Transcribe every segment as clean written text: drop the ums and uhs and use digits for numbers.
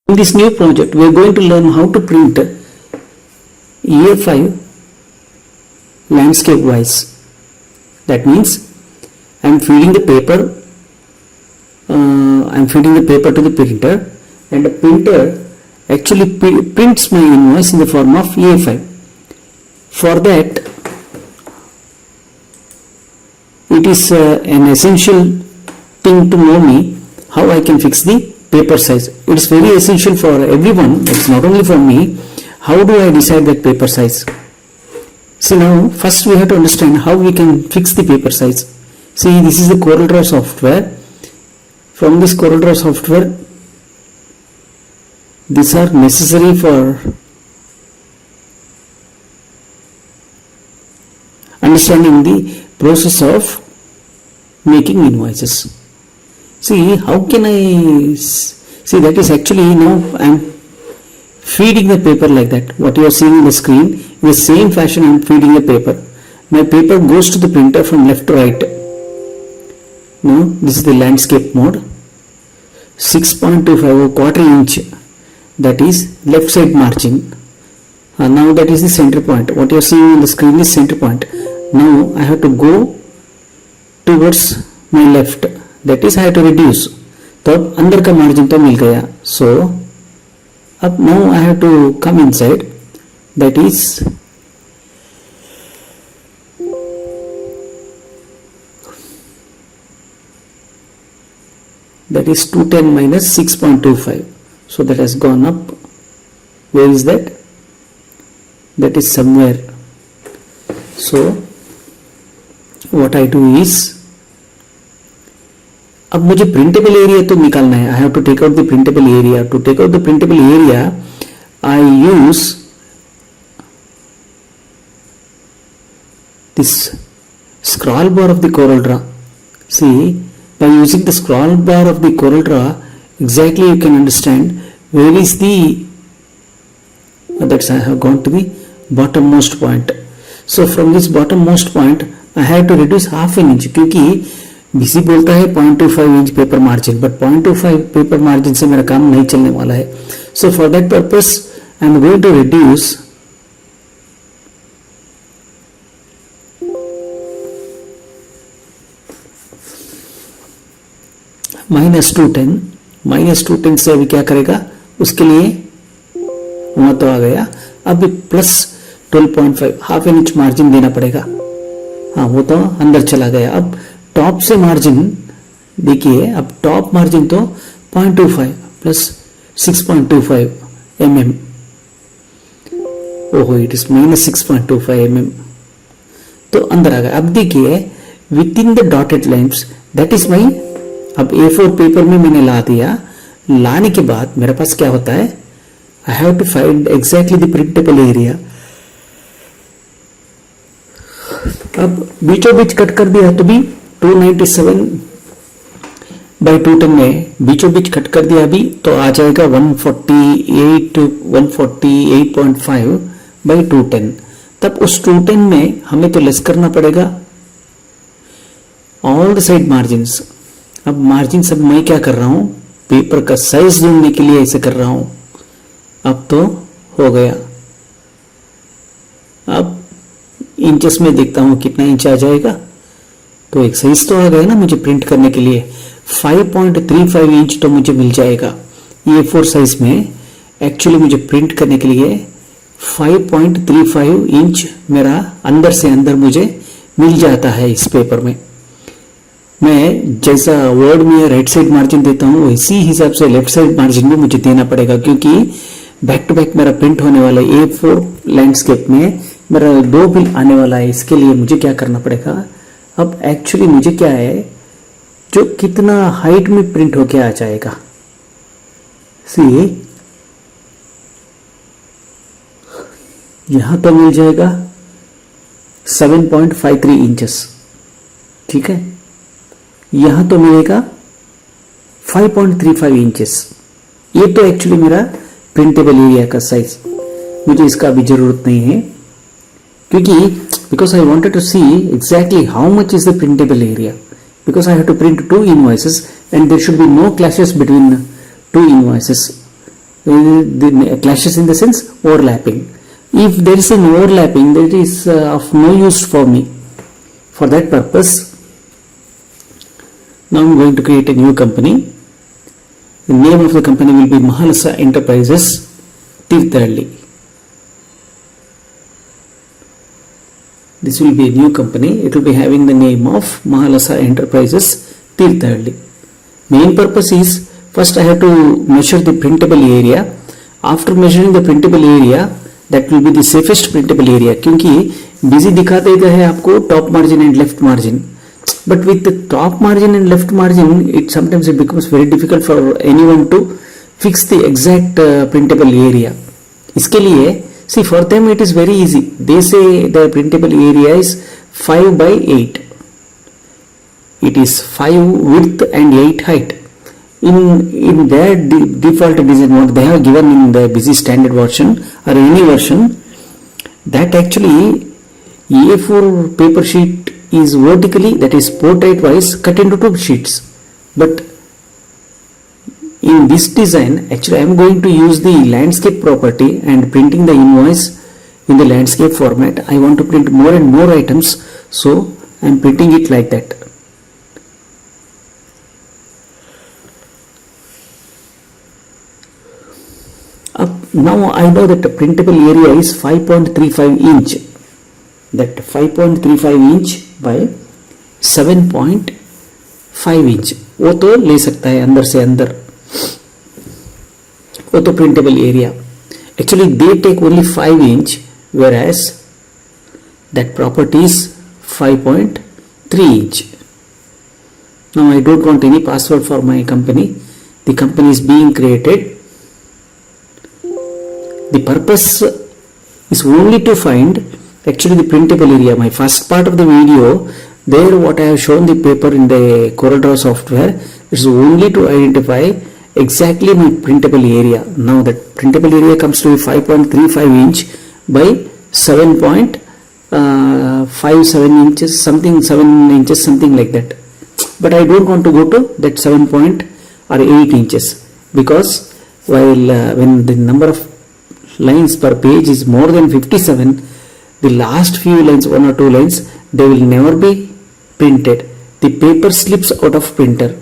In this new project, we are going to learn how to print A5 landscape wise. That means I am feeding the paper. To the printer, and the printer actually prints my invoice in the form of A5. For that, it is an essential thing to know me how I can fix the paper size. It is very essential for everyone. It's not only for me. How do I decide that paper size? So now first we have to understand how we can fix the paper size. See, this is the CorelDRAW software. From this CorelDRAW software, these are necessary for understanding the process of making invoices. See, how can I see that is actually now I am feeding the paper like that. What you are seeing on the screen, in the same fashion I am feeding the paper. My paper goes to the printer from left to right. Now this is the landscape mode. 6.25 or quarter inch, that is left side margin. Now that is the center point. What you are seeing on the screen is center point. Now I have to go towards my left. That is I have to reduce. तो अब अंदर का margin तो मिल गया. So अब now I have to come inside. That is that is 210 minus 6.25. So that has gone up. Where is that? That is somewhere. So what I do is, अब मुझे printable area तो निकालना है. I have to take out the printable area. To take out the printable area, I use this scroll bar of the CorelDRAW. See, by using the scroll bar of the CorelDRAW, exactly you can understand where is the that's I have gone to the bottommost point. So from this bottommost point I have to reduce half an inch, क्योंकि BC बोलता है 0.25 inch paper margin, but 0.25 paper margin से मेरा काम नहीं चलने वाला है. So for that purpose I am going to reduce -210 से अभी क्या करेगा, उसके लिए वहां तो आ गया. अभी +12.5 हाफ इंच मार्जिन देना पड़ेगा. हाँ, वो तो अंदर चला गया. अब टॉप से मार्जिन देखिए, अब टॉप मार्जिन तो 0.25 प्लस 6.25 mm. ओहो, इट इज -6.25 mm. तो अंदर आ गया. अब देखिए with in the dotted lines, that is my. अब A4 पेपर में मैंने ला दिया. लाने के बाद मेरे पास क्या होता है, I have to find exactly the printable area. अब बीचों बीच कट कर दिया तो भी 297 बाई 210 में बीचों बीच कट कर दिया अभी तो आ जाएगा 148.5 बाई 210. तब उस 210 में हमें तो लेस करना पड़ेगा ऑल द साइड मार्जिन्स. अब मार्जिन सब मैं क्या कर रहा हूं, पेपर का साइज ढूंढने के लिए ऐसे कर रहा हूं. अब तो हो गया. अब इंचेस में देखता हूं कितना इंच आ जाएगा. तो एक साइज तो आ गया ना मुझे प्रिंट करने के लिए. 5.35 इंच तो मुझे मिल जाएगा. A4 साइज में एक्चुअली मुझे प्रिंट करने के लिए 5.35 इंच मेरा अंदर से अंदर मुझे मिल जाता है. इस पेपर में मैं जैसा वर्ड में राइट साइड मार्जिन देता हूं इसी हिसाब से लेफ्ट साइड मार्जिन भी मुझे देना पड़ेगा, क्योंकि बैक टू बैक मेरा प्रिंट होने वाला है. A4 लैंडस्केप में मेरा 2 बिल आने वाला है. इसके लिए मुझे क्या करना पड़ेगा, अब एक्चुअली मुझे क्या है, जो कितना हाइट में प्रिंट होके आ जाएगा. सी, यहां तो मिल जाएगा 7.53 इंचेस. ठीक है, यहां तो मिलेगा 5.35 इंचेस. ये तो एक्चुअली मेरा प्रिंटेबल एरिया का साइज. मुझे इसका अभी जरूरत नहीं है, क्योंकि because I wanted to see exactly how much is the printable area, because I have to print 2 invoices and there should be no clashes between 2 invoices. The clashes in the sense overlapping. If there is an overlapping, that is of no use for me. For that purpose, now I'm going to create a new company. The name of the company will be Mahalasa Enterprises Tirthalli. This will be a new company. It will be having the name of Mahalasa Enterprises Tirthalli. Main purpose is, first I have to measure the printable area. After measuring the printable area, that will be the safest printable area, क्योंकि busy दिखा देता है आपको top margin and left margin. But with the top margin and left margin, it sometimes it becomes very difficult for anyone to fix the exact printable area. इसके लिए, see, for them it is very easy. They say the printable area is 5 by 8. It is 5 width and 8 height. In their default design, what they have given in the busy standard version or any version, that actually A4 paper sheet is vertically, that is portrait wise, cut into 2 sheets. But in this design, actually I am going to use the landscape property and printing the invoice in the landscape format. I want to print more and more items, so I am printing it like that. Now I know that the printable area is 5.35 inch. That 5.35 inch by 7.5 inch. वो तो ले सकता है अंदर से अंदर, वो तो printable area. Actually they take only 5 inch, whereas that property is 5.3 inch. Now I don't want any password for my company. The company is being created. The purpose is only to find actually the printable area. My first part of the video, there what I have shown the paper in the CorelDRAW software, is only to identify exactly my printable area. Now that printable area comes to 5.35 inch by 7.57 inches, something 7 inches, something like that. But I don't want to go to that 7.8 inches, because while when the number of lines per page is more than 57, the last few lines, 1 or 2 lines, they will never be printed. The paper slips out of printer.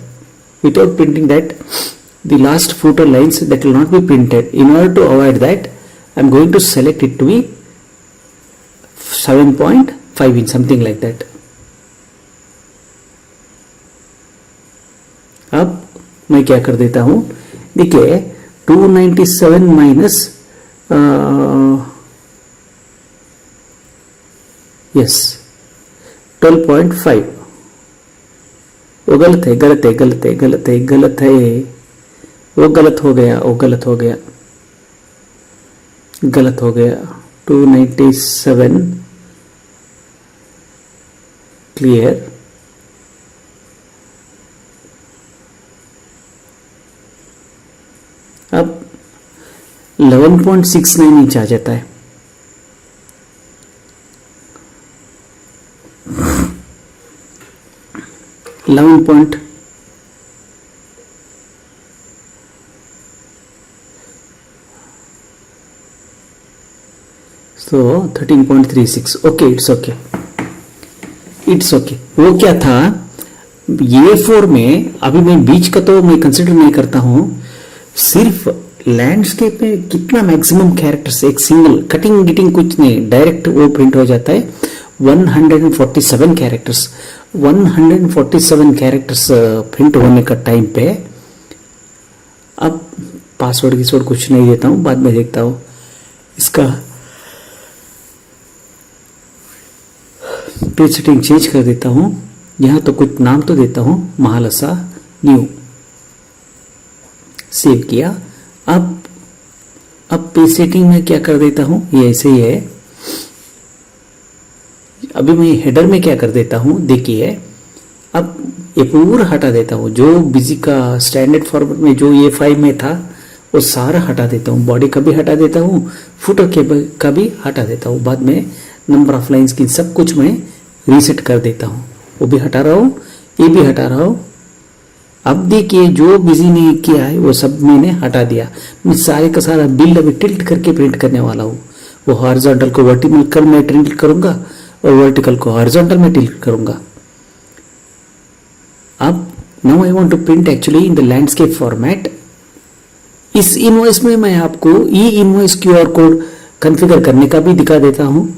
Without printing that, the last footer lines, that will not be printed. In order to avoid that, I am going to select it to be 7.5 inch, something like that. अब मैं क्या कर देता हूँ, देखिए 297 minus yes 12.5, वो गलत है, गलत है, गलत है, गलत है, गलत है, वो गलत हो गया, वो गलत हो गया, गलत हो गया. 297 क्लियर. अब 11.69 इंच आ जाता है. So 13.36. Okay, it's okay, it's okay. वो क्या था, A4 में अभी मैं बीच का तो मैं कंसिडर नहीं करता हूं, सिर्फ लैंडस्केप में कितना मैक्सिमम कैरेक्टर्स, एक सिंगल कटिंग गिटिंग कुछ नहीं, डायरेक्ट वो प्रिंट हो जाता है. 147 कैरेक्टर्स, 147 कैरेक्टर्स प्रिंट होने का टाइम पे. अब पासवर्ड गिसवर्ड कुछ नहीं देता हूं, बाद में देखता हूं. इसका पेज सेटिंग चेंज कर देता हूं. यहां तो कुछ नाम तो देता हूं, महालसा न्यू. सेव किया. अब पेज सेटिंग में क्या कर देता हूं, ये ऐसे ही है. अभी मैं हेडर में क्या कर देता हूं, देखिए अब ये पूरा हटा देता हूं. जो बिजी का स्टैंडर्ड फॉर्मेट में जो ये फाइल में था वो सारा हटा देता हूं. बॉडी का भी हटा देता हूं, फुटर का भी हटा देता हूं. बाद में नंबर ऑफ लाइंस की सब कुछ मैं रीसेट कर देता हूं. वो भी हटा रहा हूं, ये भी हटा रहा हूं, अब देखिए जो बिजी नहीं किया है वो सब मैंने हटा दिया। मैं सारे का सारा बिल अभी टिल्ट करके प्रिंट करने वाला हूँ। वो हॉरिजॉन्टल को वर्टिकल में टिल्ट करूंगा और वर्टिकल को हॉरिजॉन्टल में टिल्ट करूंगा। अब now I want to print actually in the landscape format. इस इनवॉइस में मैं आपको e invoice QR code configure करने का भी दिखा देता हूँ,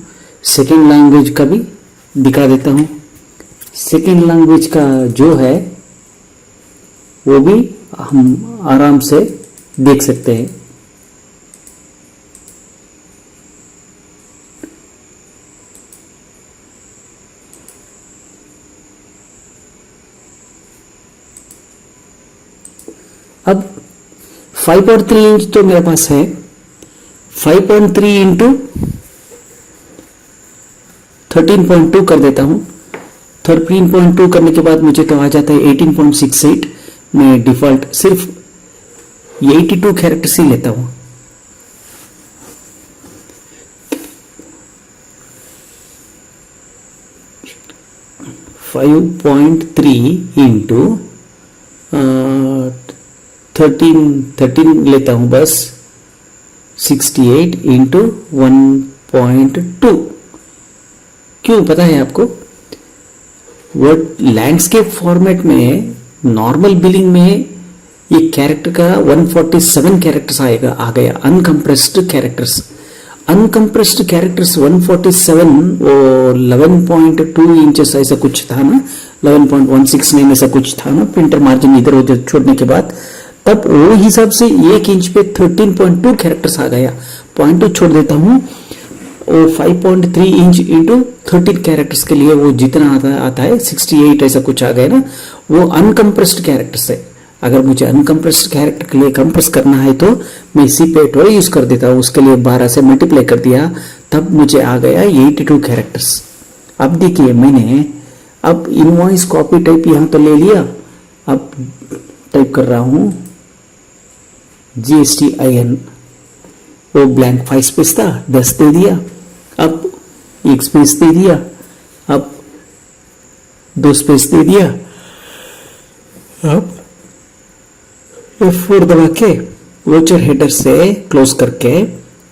सेकेंड लैंग्वेज का भी दिखा देता हूँ। सेकेंड लैंग्वेज का जो है वो भी हम आराम से देख सकते हैं। अब 5.3 इंच तो मेरे पास है, 5.3 इंटू 13.2 कर देता हूं। 13.2 करने के बाद मुझे तो आ जाता है 18.68। मैं डिफॉल्ट सिर्फ 82 कैरेक्टर्स ही लेता हूं। फाइव पॉइंट थ्री इंटू 13 लेता हूं बस। 68 इंटू 1.2। क्यों पता है आपको? वर्ड लैंडस्केप फॉर्मेट में नॉर्मल बिलिंग में ये कैरेक्टर का 147 कैरेक्टर्स आएगा, आ गया अनकंप्रेस्ड कैरेक्टर्स। अनकंप्रेस्ड कैरेक्टर्स 147 वो 11.2 इंचेस ऐसा कुछ था ना, 11.169 ऐसा कुछ था ना, प्रिंटर मार्जिन इधर उधर छोड़ने के बाद। तब वो हिसाब से 1 इंच पे 13.2 कैरेक्टर्स आ गया। 0.2 छोड़ देता हूं, वो 5.3 इंच इंटू 13 कैरेक्टर्स के लिए वो जितना आता है 68 ऐसा कुछ आ गया ना, वो अनकंप्रेस्ड कैरेक्टर्स है। अगर मुझे अनकंप्रेस्ड कैरेक्टर के लिए कंप्रेस करना है तो मैं CP8 यूज कर देता हूँ, उसके लिए 12 से मल्टीप्लाई कर दिया, तब मुझे आ गया 82 कैरेक्टर्स। अब देखिए मैंने अब इनवॉइस कॉपी टाइप यहां तो ले लिया। अब टाइप कर रहा हूं GSTIN, वो ब्लैंक 5 स्पेस था 10 दे दिया, अब 1 स्पेस दे दिया, अब 2 स्पेस दे दिया, अब F4 दबा के वोचर हेडर से क्लोज करके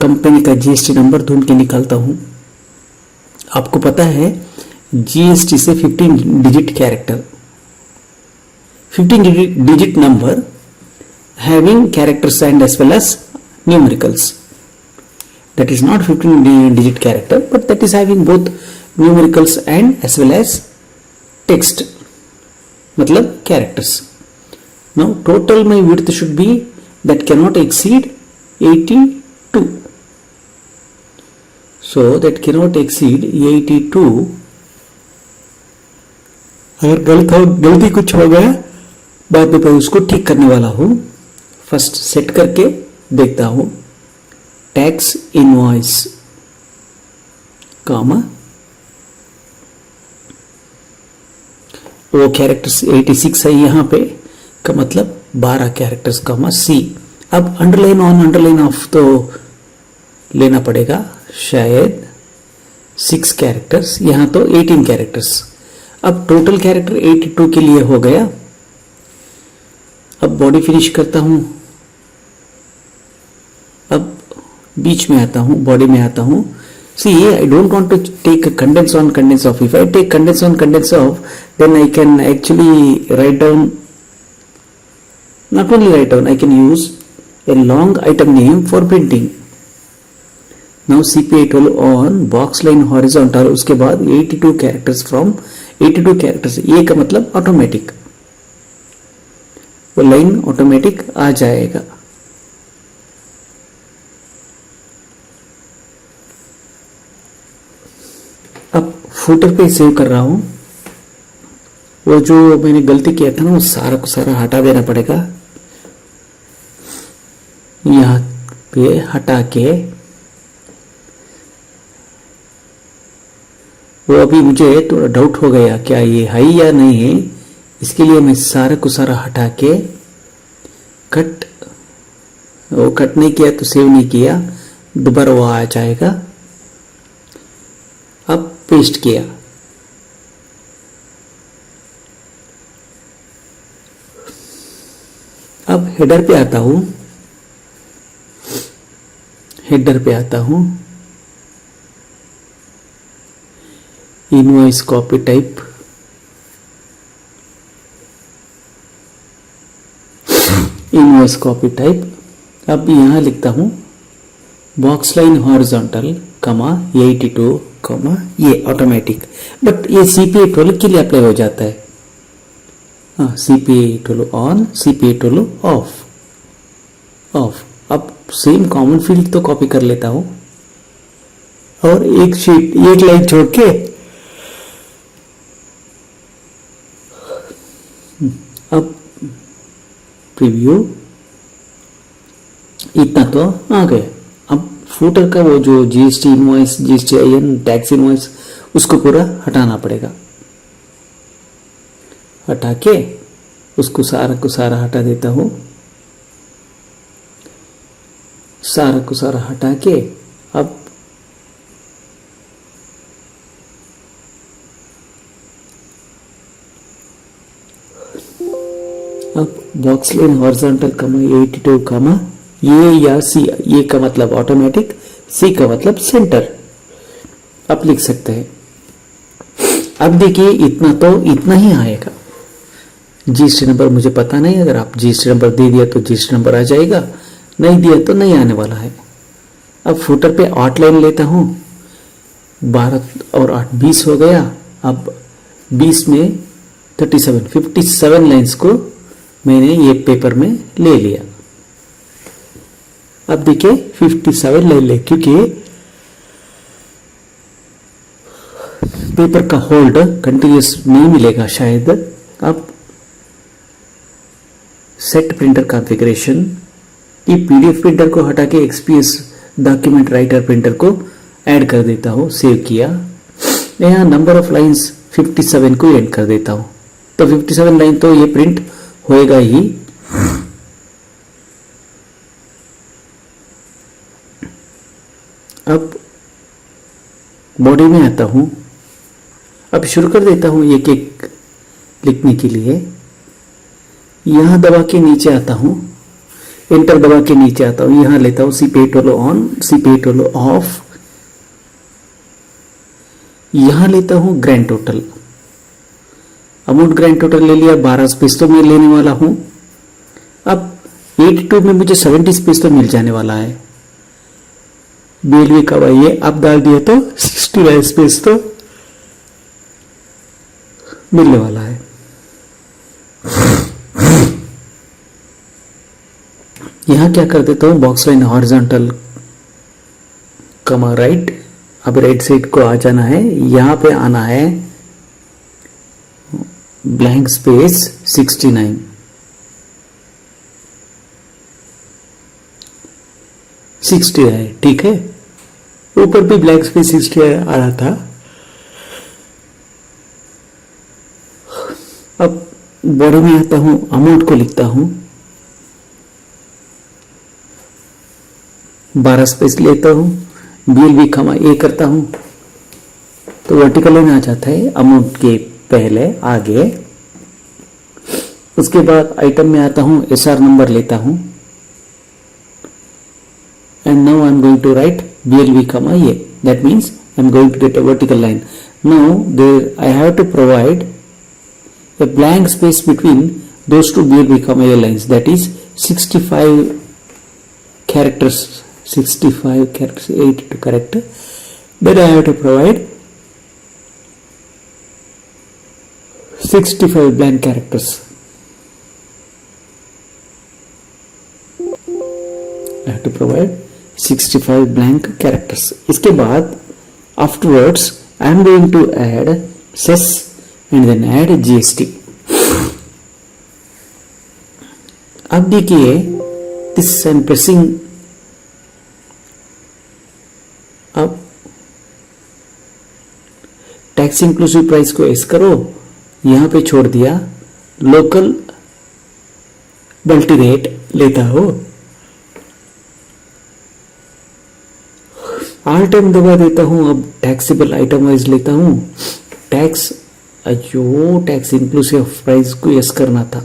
कंपनी का GST नंबर ढूंढ के निकालता हूं। आपको पता है GST से 15 digit character, 15 digit number having characters and as well as numericals. That is not 15 digit character, but that is having both numericals and as well as text, मतलब characters. Now total my width should be that cannot exceed 82. So that cannot exceed 82. अगर गलती कुछ हो गया बाद में मैं उसको ठीक करने वाला हूं। फर्स्ट सेट करके देखता हूं टैक्स इनवॉइस कामा वो कैरेक्टर्स 86 है यहां पे का मतलब 12 कैरेक्टर्स कामा C। अब अंडरलाइन ऑन अंडरलाइन ऑफ तो लेना पड़ेगा, शायद 6 कैरेक्टर्स, यहां तो 18 कैरेक्टर्स। अब टोटल कैरेक्टर 82 के लिए हो गया। अब बॉडी फिनिश करता हूं, अब बीच में आता हूं, बॉडी में आता हूं। See, I don't want to take a condense on condense off. If I take condense on condense off, then I can actually write down, not only write down, I can use a long item name for printing. Now CP8 on box line horizontal, उसके बाद 82 characters from 82 characters, ये का मतलब automatic, वो line automatic आ जाएगा। अब footer पे save कर रहा हूं, वो जो मैंने गलती किया था ना वो सारा को सारा हटा देना पड़ेगा। यहां पे हटा के वो अभी मुझे थोड़ा डाउट हो गया क्या ये है या नहीं है, इसके लिए मैं सारा को सारा हटा के कट, वो कट नहीं किया तो सेव नहीं किया, दोबारा वो आ जाएगा। अब पेस्ट किया, हेडर पे आता हूं, हेडर पे आता हूं, invoice copy type, invoice copy type. अब यहां लिखता हूं बॉक्स लाइन हॉरिजॉन्टल कमा 82 कमा ये ऑटोमेटिक, बट ये सीपीए 12 के लिए अप्लाई हो जाता है। हाँ, CPA 12 on, CPA 12 of, of. अब सेम कॉमन फील्ड तो कॉपी कर लेता हूं और एक शीट, एक लाइन छोड़ के अब प्रीव्यू, इतना तो आ गया। अब फूटर का वो जो GST invoice, GSTIN, tax invoice, उसको पूरा हटाना पड़ेगा। हटा के उसको सारा को सारा हटा देता हूं, सारा को सारा हटा के अब बॉक्स लाइन हॉरिजॉन्टल कमा 82 कमा ये या सी, ये का मतलब ऑटोमेटिक, सी का मतलब सेंटर, आप लिख सकते हैं। अब देखिए इतना तो इतना ही आएगा। जीएसटी नंबर मुझे पता नहीं, अगर आप जीएसटी नंबर दे दिया तो जीएसटी नंबर आ जाएगा, नहीं दिया तो नहीं आने वाला है। अब फुटर पे 8 लाइन लेता हूं, 12 और 8 20 हो गया। अब 20 में 37 57 लाइन्स को मैंने ये पेपर में ले लिया। अब देखिए 57 ले ले, क्योंकि पेपर का होल्ड कंटिन्यूस नहीं मिलेगा शायद। अब सेट प्रिंटर कॉन्फ़िगरेशन, ये पीडीएफ प्रिंटर को हटा के एक्सपीएस डॉक्यूमेंट राइटर प्रिंटर को ऐड कर देता हूं। सेव किया, यहाँ नंबर ऑफ लाइंस 57 को ऐड कर देता हूं, तो 57 लाइन तो ये प्रिंट होएगा ही। अब बॉडी में आता हूं, अब शुरू कर देता हूं एक एक लिखने के लिए। यहां दबा के नीचे आता हूं, एंटर दबा के नीचे आता हूं, यहां लेता हूं सीपीए 12 ऑन, सीपीए 12 ऑफ। यहां लेता हूं grand total, amount grand total ले लिया, 12 स्पेस तो मैं लेने वाला हूं। अब 82 में मुझे 70 स्पेस तो मिल जाने वाला है। बीएलवी का ये अब डाल दिया तो 69 स्पेस तो मिलने वाला है। यहां क्या कर देता हूं, बॉक्स लाइन हॉरिजॉन्टल कमा राइट। अब राइट साइड को आ जाना है, यहां पे आना है ब्लैंक स्पेस 69, 69 ठीक है। ऊपर भी ब्लैंक स्पेस 69 आ रहा था। अब बॉडी में आता हूं, अमाउंट को लिखता हूं, 12 स्पेस लेता हूं, बीएलवी कमा ए करता हूं, तो वर्टिकल लाइन आ जाता है अमाउंट के पहले आगे। उसके बाद आइटम में आता हूं, एसआर नंबर लेता हूं, and now I'm going to write BLV comma A. That means I'm going to get a vertical line. Now there I have to provide a blank space between those two BLV comma A lines, that is 65 characters, 65 characters, 82 character. Then I have to provide 65 blank characters. I have to provide 65 blank characters. इसके बाद afterwards I am going to add cess and then add GST. अब देखिए this I am pressing, अब tax inclusive price को S करो, यहां पे छोड़ दिया, लोकल मल्टी रेट लेता हो, ऑल टाइम दबा देता हूं। अब टैक्सेबल आइटम वाइज लेता हूं, टैक्स, अयो टैक्स इंक्लूसिव प्राइस को यस करना था,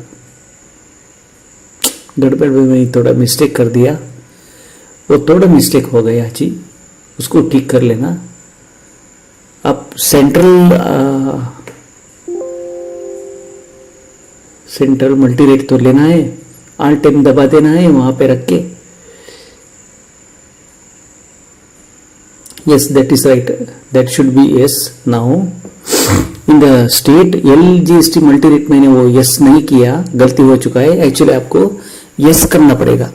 गड़बड़ में मैं थोड़ा मिस्टेक कर दिया, वो थोड़ा मिस्टेक हो गया जी, उसको ठीक कर लेना। अब सेंट्रल मल्टी रेट तो लेना है, Alt M दबा देना है वहां पे रख के। Yes, that is right. That should be yes. Now in the state LGST multi rate मैंने वो yes नहीं किया, गलती हो चुका है। एक्चुअली आपको yes करना पड़ेगा,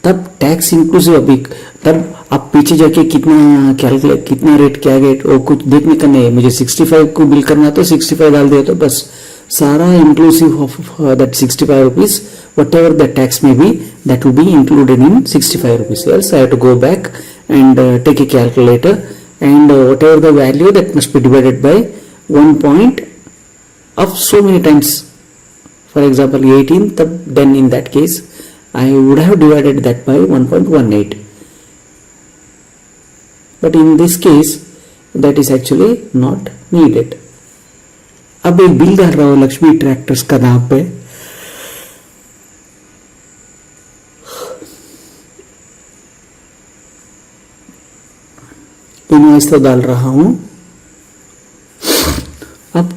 तब टैक्स इंक्लूसिव। अभी तब आप पीछे जाके कितना कैलकुलेट, कितना रेट क्या रेट वो कुछ देखने का नहीं है। मुझे 65 को बिल करना तो 65 डाल दिया तो बस, सारा inclusive of that 65 rupees, whatever the tax may be that will be included in 65 rupees. Else I have to go back and take a calculator and whatever the value that must be divided by 1 point of so many times, for example 18, then in that case I would have divided that by 1.18, but in this case that is actually not needed. अब एक bill डाल रहा हूं Lakshmi tractors का नाम पे, invoice तो डाल रहा हूं। अब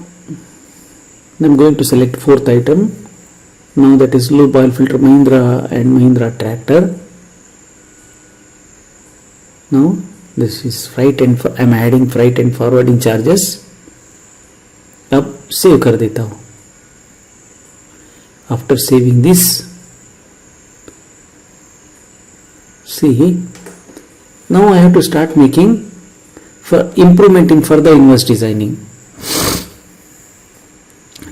I am going to select fourth item now, that is lube oil filter Mahindra and Mahindra tractor. Now this is freight and I am adding freight and forwarding charges. अब सेव कर देता हूं। After saving this, see now I have to start making for improvement in further invoice designing.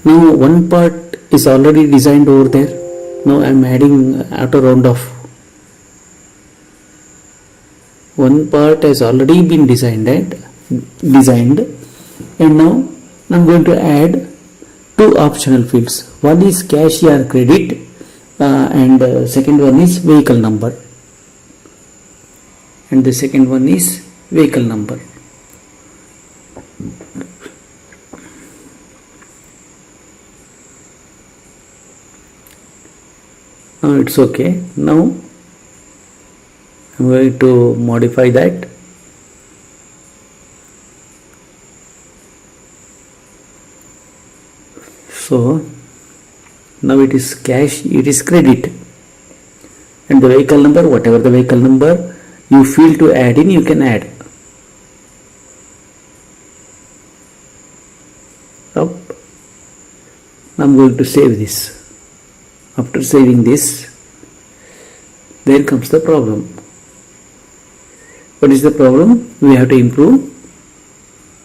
Now one part is already designed over there. Now I am adding outer round off. One part has already been designed, and now I am going to add two optional fields. One is cashier credit and second one is vehicle number. And the second one is vehicle number. Now it's okay. Now I'm going to modify that. So now it is cash, it is credit, and the vehicle number, whatever the vehicle number you feel to add in, you can add. Up. I'm going to save this. After saving this, there comes the problem. What is the problem? We have to improve.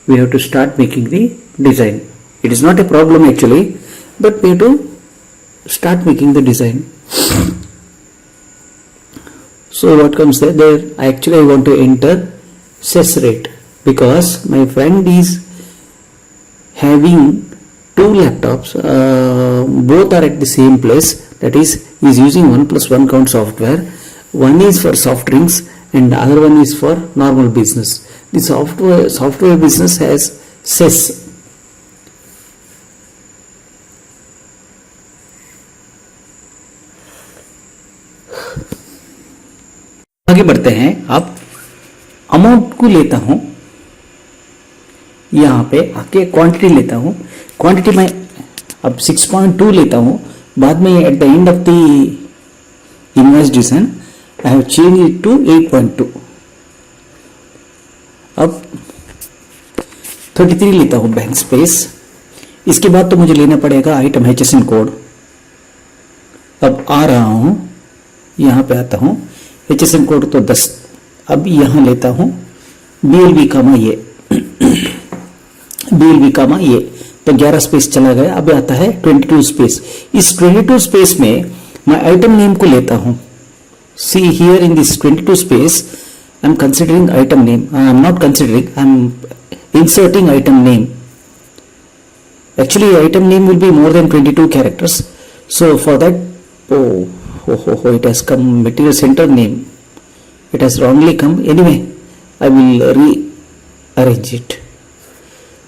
We have to start making the design. It is not a problem actually, but we have to start making the design. So what comes there, I want to enter cess rate, because my friend is having two laptops, both are at the same place, that is he is using 1+1 count software. One is for soft drinks and the other one is for normal business. The software business has cess. आगे बढ़ते हैं। अब amount को लेता हूं, यहां पे आके क्वांटिटी लेता हूं। क्वांटिटी में अब 6.2 लेता हूं, बाद में at the end of the invoice design I have change it to 8.2। अब 33 लेता हूं बैंक स्पेस। इसके बाद तो मुझे लेना पड़ेगा आइटम HSN कोड। अब आ रहा हूं, यहां पे आता हूं, HSN कोड तो 10। अब यहां लेता हूं BLB कामा ये BLB कामा ये, तो 11 स्पेस चला गया। अब आता है 22 स्पेस। इस 22 स्पेस में मैं आइटम नेम को लेता हूं। See here in this 22 space I am considering item name, I am not considering, I am inserting item name. Actually item name will be more than 22 characters, so for that it has come material center name, it has wrongly come. Anyway I will rearrange it.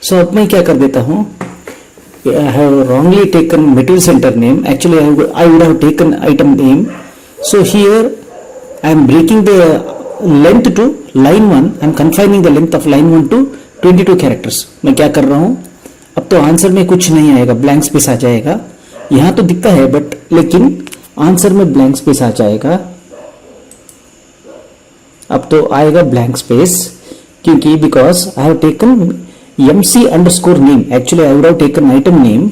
So अब मैं क्या कर देता हूँ, I have wrongly taken material center name. Actually, I would have taken item name. So here I am breaking the length to line 1. I am confining the length of line 1 to 22 characters. मैं क्या कर रहा हूँ, अब तो answer में कुछ नहीं आएगा, ब्लैंक स्पेस आ जाएगा. यहाँ तो दिखता है बट लेकिन आंसर में ब्लैंक स्पेस आ जाएगा. अब तो आएगा ब्लैंक स्पेस क्योंकि because I have taken MC underscore name. Actually, I would have taken item name,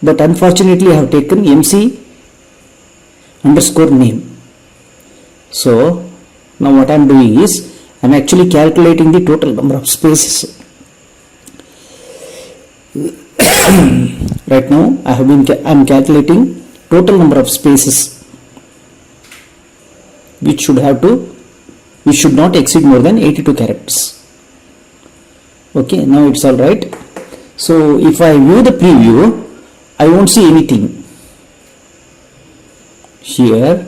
but unfortunately, I have taken MC underscore name. So now what I am doing is I am actually calculating the total number of spaces. Right now, I am calculating total number of spaces which should not exceed more than 82 characters. Okay, now it's all right. So if I view the preview, I won't see anything. Here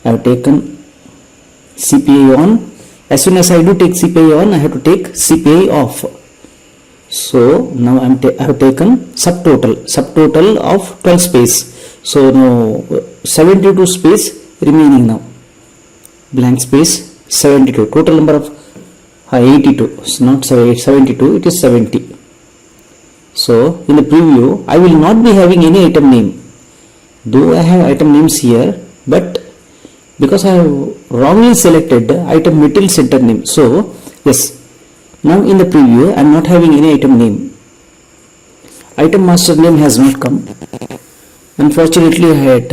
I have taken CPI on. As soon as I do take CPI on, I have to take CPI off. So now I have taken subtotal of 12 space. So now 72 space remaining now. Blank space 72. Total number of 82. It's not 72. It is 70. So in the preview, I will not be having any item name. Though I have item names here, but because I have wrongly selected item material center name. So yes, now in the preview I am not having any item name. Item master name has not come. Unfortunately, I had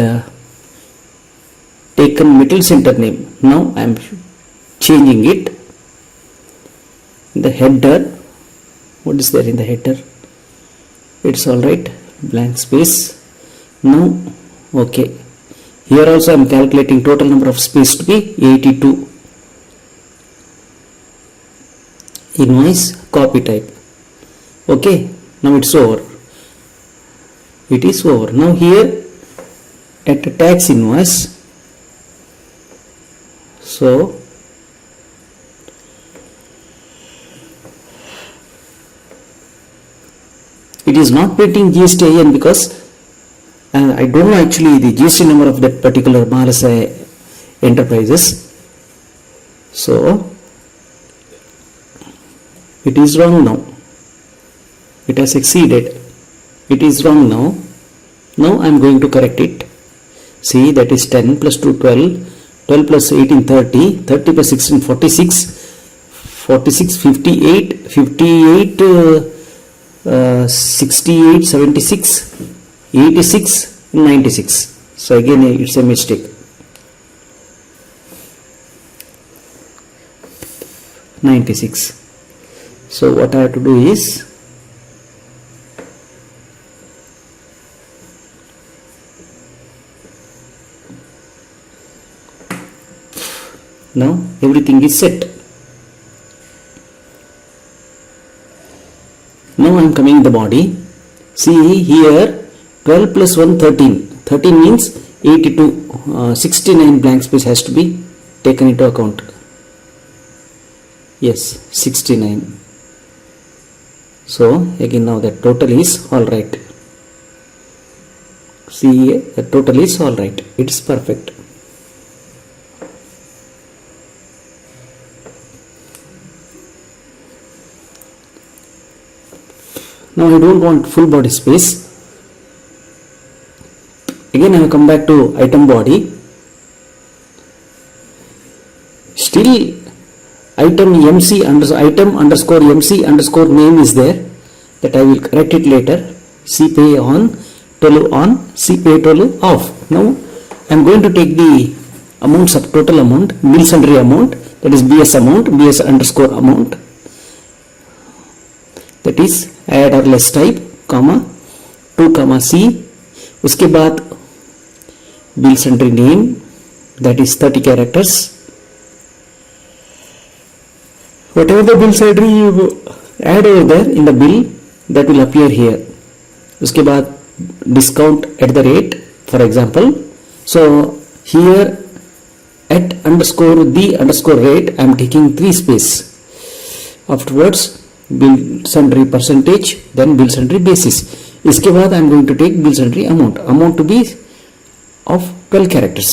taken material center name. Now I am changing it. The header, what is there in the header? It's all right. Blank space. Now okay. Here also I am calculating total number of space to be 82. Invoice copy type. Okay, now it's over. It is over. Now here at the tax invoice, so it is not printing GSTIN because I don't know actually the GST number of that particular Maharashtra enterprises. So it is wrong now. It has exceeded. It is wrong now. Now I am going to correct it. See, that is 10 plus 2 12, 12 plus 18 30, 30 plus 16 46, 46 58, 58 68, 76, 86, 96. So again it's a mistake. 96. So what I have to do is now everything is set. Now I am coming in the body. See here 12 plus 1 13. 13 means 82. 69 blank space has to be taken into account. Yes, 69. So again now the total is alright. See, the total is alright. It is perfect. Now I don't want full body space. Again I will come back to item body. Still item underscore MC underscore name is there. That I will correct it later. CPA on, Tolu on, CPA Tolu off. Now I am going to take the amount, subtotal amount, bill sundry amount, that is BS amount, BS underscore amount. That is add or less type, comma 2 comma C. उसके बाद bill sundry name, that is 30 characters. Whatever the bill sundry you add over there in the bill, that will appear here. उसके बाद discount at the rate, for example. So here at underscore the underscore rate I am taking 3 space. Afterwards bill sundry percentage, then bill sundry basis. इसके बाद I am going to take bill sundry amount to be of 12 characters.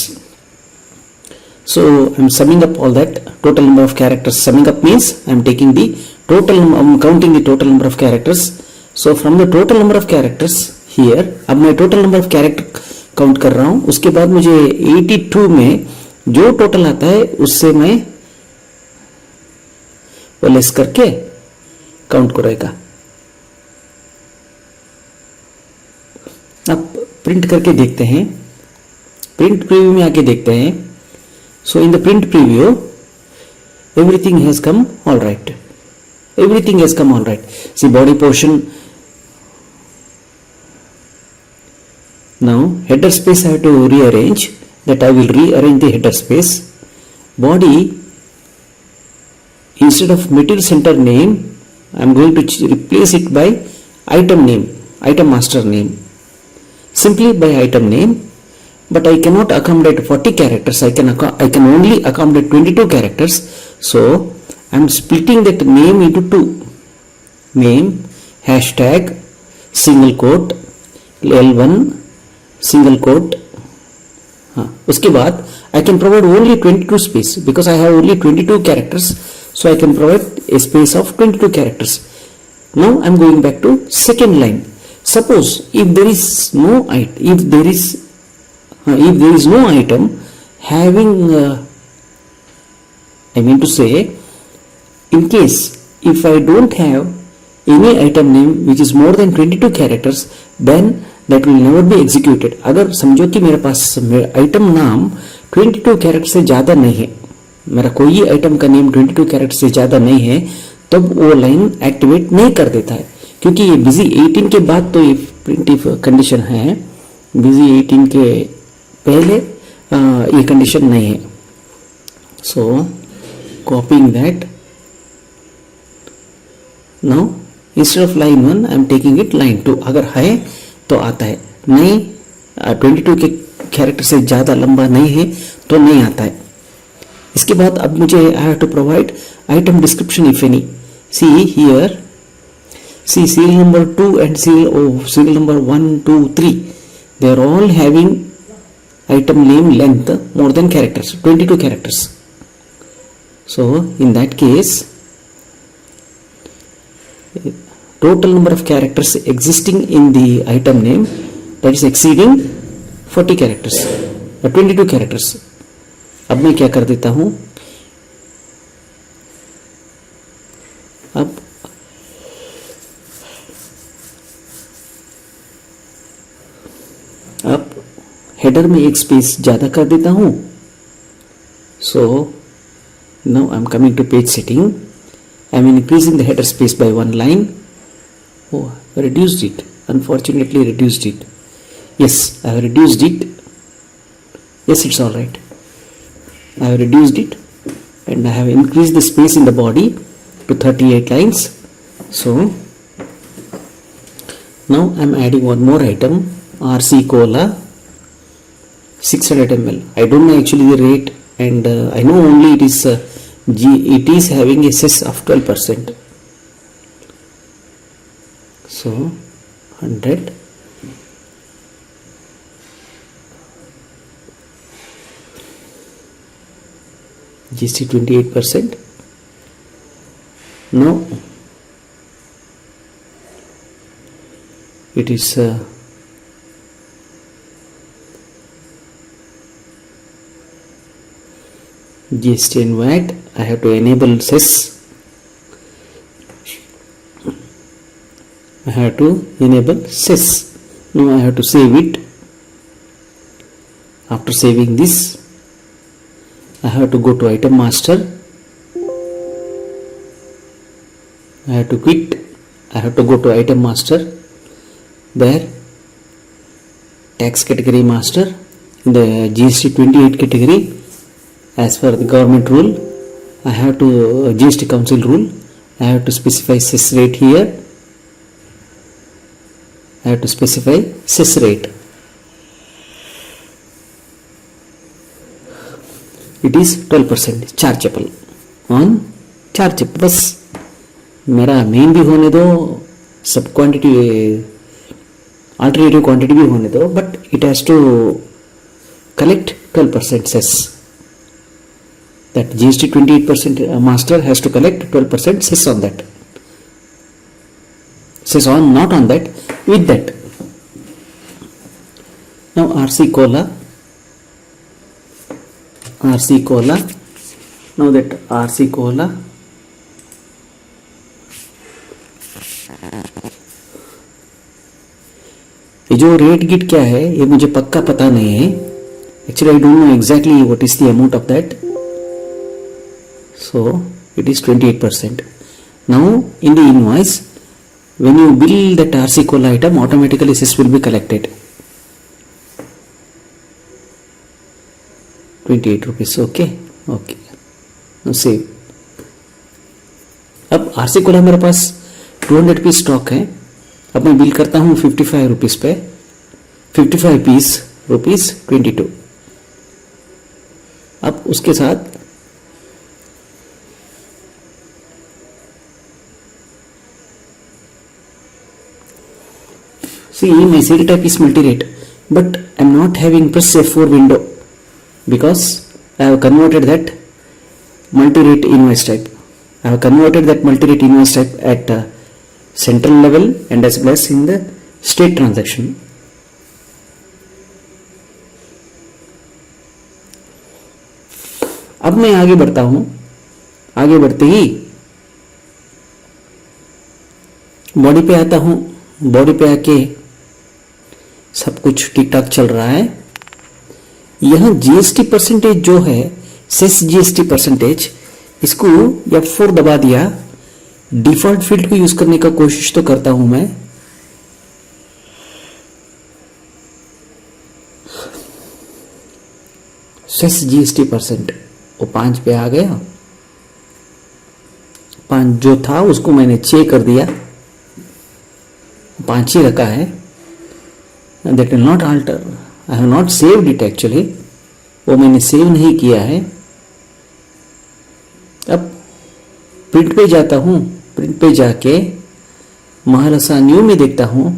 So I am summing up all that. Total number of characters summing up means I am taking the total, I am counting the total number of characters. So from the total number of characters here, अब मैं total number of character count कर रहा हूं. उसके बाद मुझे 82 में जो टोटल आता है उससे मैं वो लेस करके काउंट करेगा. अब प्रिंट करके देखते हैं. प्रिंट प्रीव्यू में आके देखते हैं. So in the print preview everything has come all right. Everything has come all right. See body portion. Now header space I have to rearrange. That I will rearrange the header space. Body, instead of material center name, I am going to replace it by item name, item master name. Simply by item name. But I cannot accommodate 40 characters. I can only accommodate 22 characters. So I am splitting that name into two. Name, hashtag, single quote, L1, single quote. उसके बाद I can provide only 22 space because I have only 22 characters. So I can provide a space of 22 characters. Now I am going back to second line. Suppose if there is no item having I mean to say, in case if I don't have any item name which is more than 22 characters, then that will never be executed. अगर समझो कि मेरे पास item नाम 22 character से ज़्यादा नहीं है, मेरा कोई आइटम का नेम 22 कैरेक्टर से ज़्यादा नहीं है, तब वो लाइन एक्टिवेट नहीं कर देता है. क्योंकि ये बिजी 18 के बाद तो ये प्रिंट इफ कंडीशन है, बिजी 18 के पहले ये कंडीशन नहीं है. So copying that. Now instead of line 1 I am taking it line 2. अगर है तो आता है, नहीं 22 के कैरेक्टर से ज़्यादा लंबा नहीं है तो नहीं आता है. इसके बाद अब मुझे I have to provide item description if any. See here, see serial number 2 and serial number 1, 2, 3, they are all having item name length more than characters, 22 characters. So in that case, total number of characters existing in the item name, that is exceeding 40 characters, 22 characters. अब मैं क्या कर देता हूं, अब header में एक space ज़्यादा कर देता हूँ. So now I am coming to page setting. I am increasing the header space by 1 line. Oh, I reduced it. Unfortunately, reduced it. Yes, I have reduced it. Yes, it's all right. I have reduced it and I have increased the space in the body to 38 lines. So now I am adding one more item, RC Cola 600 ml. I don't know actually the rate, and I know only it is having a cess of 12%. So 100 GST 28%. Now it is GST and VAT. I have to enable cess. I have to enable cess. Now I have to save it. After saving this, I have to go to item master. I have to quit. I have to go to item master. There, tax category master, in the GST 28 category, as per the government rule, I have to GST council rule, I have to specify cess rate here. I have to specify cess rate. It is 12% chargeable on chargeable. बस मेरा main भी होने दो, सब quantity alternative quantity भी होने दो, but it has to collect 12% cess. That GST 28% master has to collect 12% cess on that. Cess on, not on that, with that. Now RC Cola. Now that RC Cola. ये जो rate Git क्या है ये मुझे पक्का पता नहीं है. Actually, I don't know exactly what is the amount of that. So, it is 28%. Now, in the invoice, when you bill that RC Cola item, automatically cess will be collected. 28 rupees. Okay. Now save. अब RC Cola मेरे पास 200 piece stock है. अब मैं bill करता हूँ 55 rupees पे. 55 piece rupees 22. अब उसके साथ see my serial type is multi-rate, but I am not having press F4 window because I have converted that multi-rate invoice type. I have converted that multi-rate invoice type at central level and as well as in the state transaction. अब मैं आगे बढ़ता हूं. आगे बढ़ते ही body पे आता हूं. बॉडी पे आके सब कुछ ठीक ठाक चल रहा है. यह जीएसटी परसेंटेज जो है, सेस जीएसटी परसेंटेज, इसको F4 दबा दिया. डिफॉल्ट फील्ड को यूज करने का कोशिश तो करता हूं मैं. सेस जीएसटी परसेंट वो 5 पे आ गया. 5 जो था उसको मैंने 6 कर दिया. 5 ही रखा है. That will not alter. I have not saved it actually. वो मैंने सेव नहीं किया है. अब प्रिंट पे जाता हूं. प्रिंट पे जाके महारासा न्यू में देखता हूं.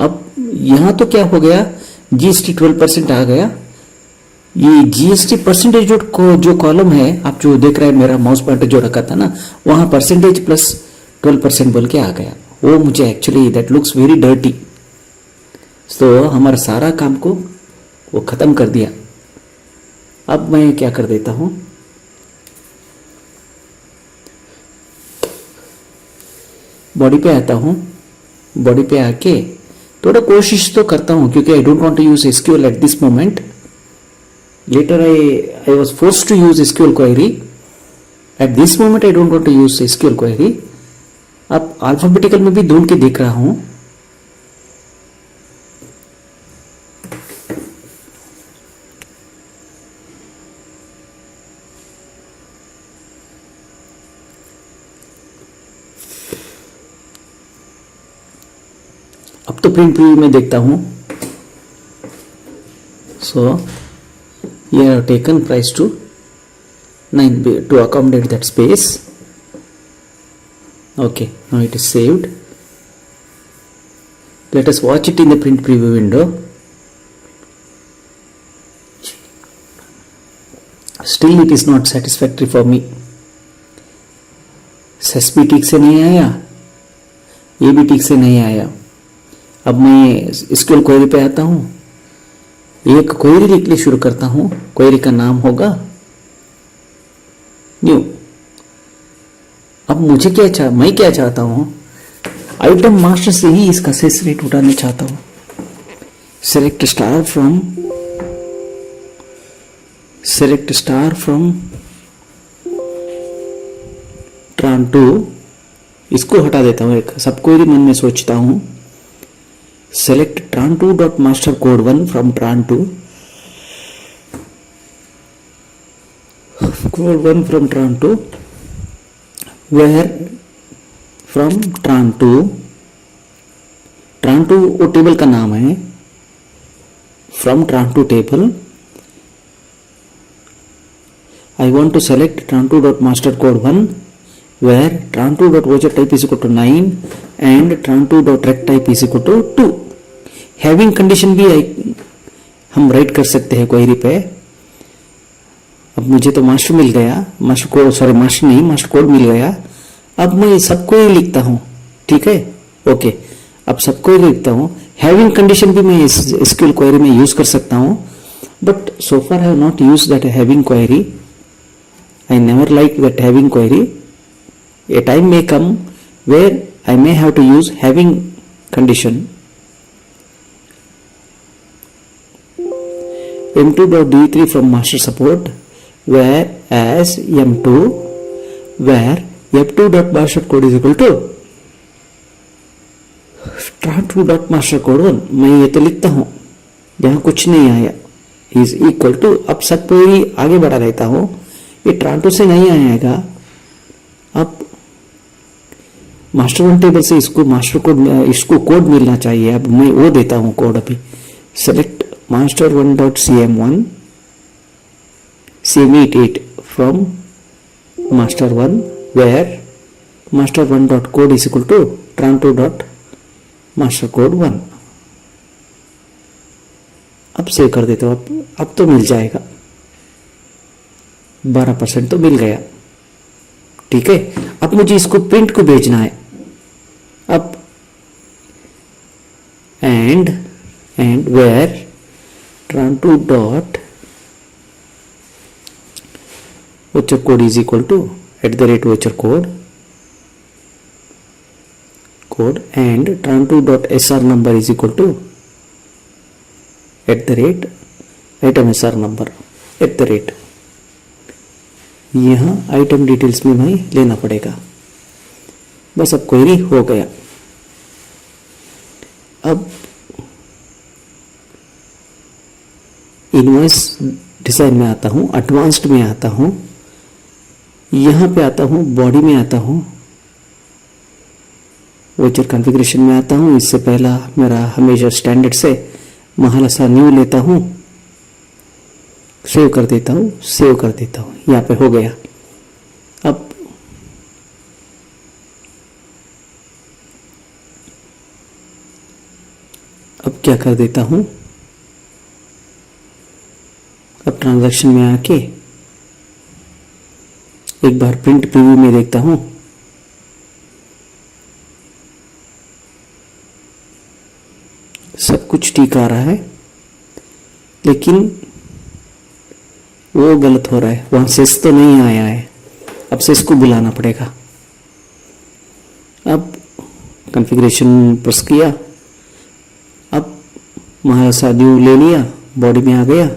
अब यहां तो क्या हो गया, जीएसटी 12% आ गया. ये जीएसटी परसेंटेज जो कॉलम है, आप जो देख रहे हैं, मेरा माउस पॉइंटर जो रखा था ना, वहां परसेंटेज प्लस 12% बोल के आ गया. वो मुझे actually that looks very dirty. तो हमारा सारा काम को वो खत्म कर दिया. अब मैं क्या कर देता हूं, बॉडी पे आता हूं. बॉडी पे आके थोड़ा कोशिश तो करता हूं, क्योंकि I don't want to use SQL at this moment. Later I was forced to use SQL query. At this moment I don't want to use SQL query. अब अल्फाबेटिकल में भी ढूंढ के देख रहा हूं. अब तो प्रिंट प्रीव्यू में देखता हूं. So you have taken price to 9 to accommodate that space. Okay, now it is saved. Let us watch it in the print preview window. Still it is not satisfactory for me. Cess भी ठीक से नहीं आया, ये भी ठीक से नहीं आया. अब मैं SQL क्वेरी पे आता हूं. एक क्वेरी लिखने शुरू करता हूं. क्वेरी का नाम होगा न्यू. अब मैं क्या चाहता हूं, आइटम मास्टर से ही इसका सेस रेट उठाना चाहता हूं. Select star from ट्रान 2. इसको हटा देता हूं. एक सब क्वेरी मन में सोचता हूं. Select tran2 dot master code 1 from tran2. Code 1 from tran2. Where from tran2. tran2 वो टेबल का नाम है. From tran2 table. I want to select tran2.master_code1 where tran2.voucher_type is equal to 9 and tran2.rect_type is equal to 2. Having condition भी हम right कर सकते हैं query पे. अब मुझे तो मास्टर मिल गया, मास्टर कोड, सॉरी मास्टर नहीं, मास्टर कोड मिल गया. अब मैं सबको ही लिखता हूँ. ठीक है, ओके. अब सबको ही लिखता हूँ. हैविंग कंडीशन भी मैं इस एसक्यूएल क्वेरी में यूज कर सकता हूँ, but so far I have not used that having query. I never like that having query. A time may come where I may have to use having condition. M2.d3 from master support, whereas M2 where F2.master code is equal to tran2.master code 1. मैं ये तो लिखता हूँ, यहाँ कुछ नहीं आया, is equal to. अब सब क्वेरी आगे बढ़ा लेता हूँ. ये ट्रांटो से नहीं आएगा. अब मास्टर वन टेबल से इसको मास्टर कोड, इसको कोड मिलना चाहिए. अब मैं वो देता हूं कोड. अभी select master one dot C M one CM8 from master one where master one dot code is equal to tranto dot master code 1. अब सेव कर देता हूं. अब तो मिल जाएगा. 12% तो मिल गया. ठीक है, अब मुझे इसको प्रिंट को भेजना है. अब and where tran2 dot voucher code is equal to @voucher code and tran2 dot sr number is equal to @item sr number @ यहाँ आइटम डिटेल्स में भाई लेना पड़ेगा. बस अब क्वेरी हो गया. अब इनवॉइस डिजाइन में आता हूँ, एडवांस्ड में आता हूँ, यहाँ पे आता हूँ, बॉडी में आता हूँ, वोचर कॉन्फ़िगरेशन में आता हूँ. इससे पहला मेरा हमेशा स्टैंडर्ड से महालसा न्यू लेता हूँ, सेव कर देता हूँ, सेव कर देता हूँ. यहाँ पे हो गया. अब क्या कर देता हूँ, अब ट्रांजैक्शन में आके एक बार प्रिंट प्रीव्यू में देखता हूँ. सब कुछ ठीक आ रहा है, लेकिन वो गलत हो रहा है. वहां सेस तो नहीं आया है. अब सेस को बुलाना पड़ेगा. अब कॉन्फ़िगरेशन प्रेस किया, अब महालसा न्यू ले लिया, बॉडी में आ गया.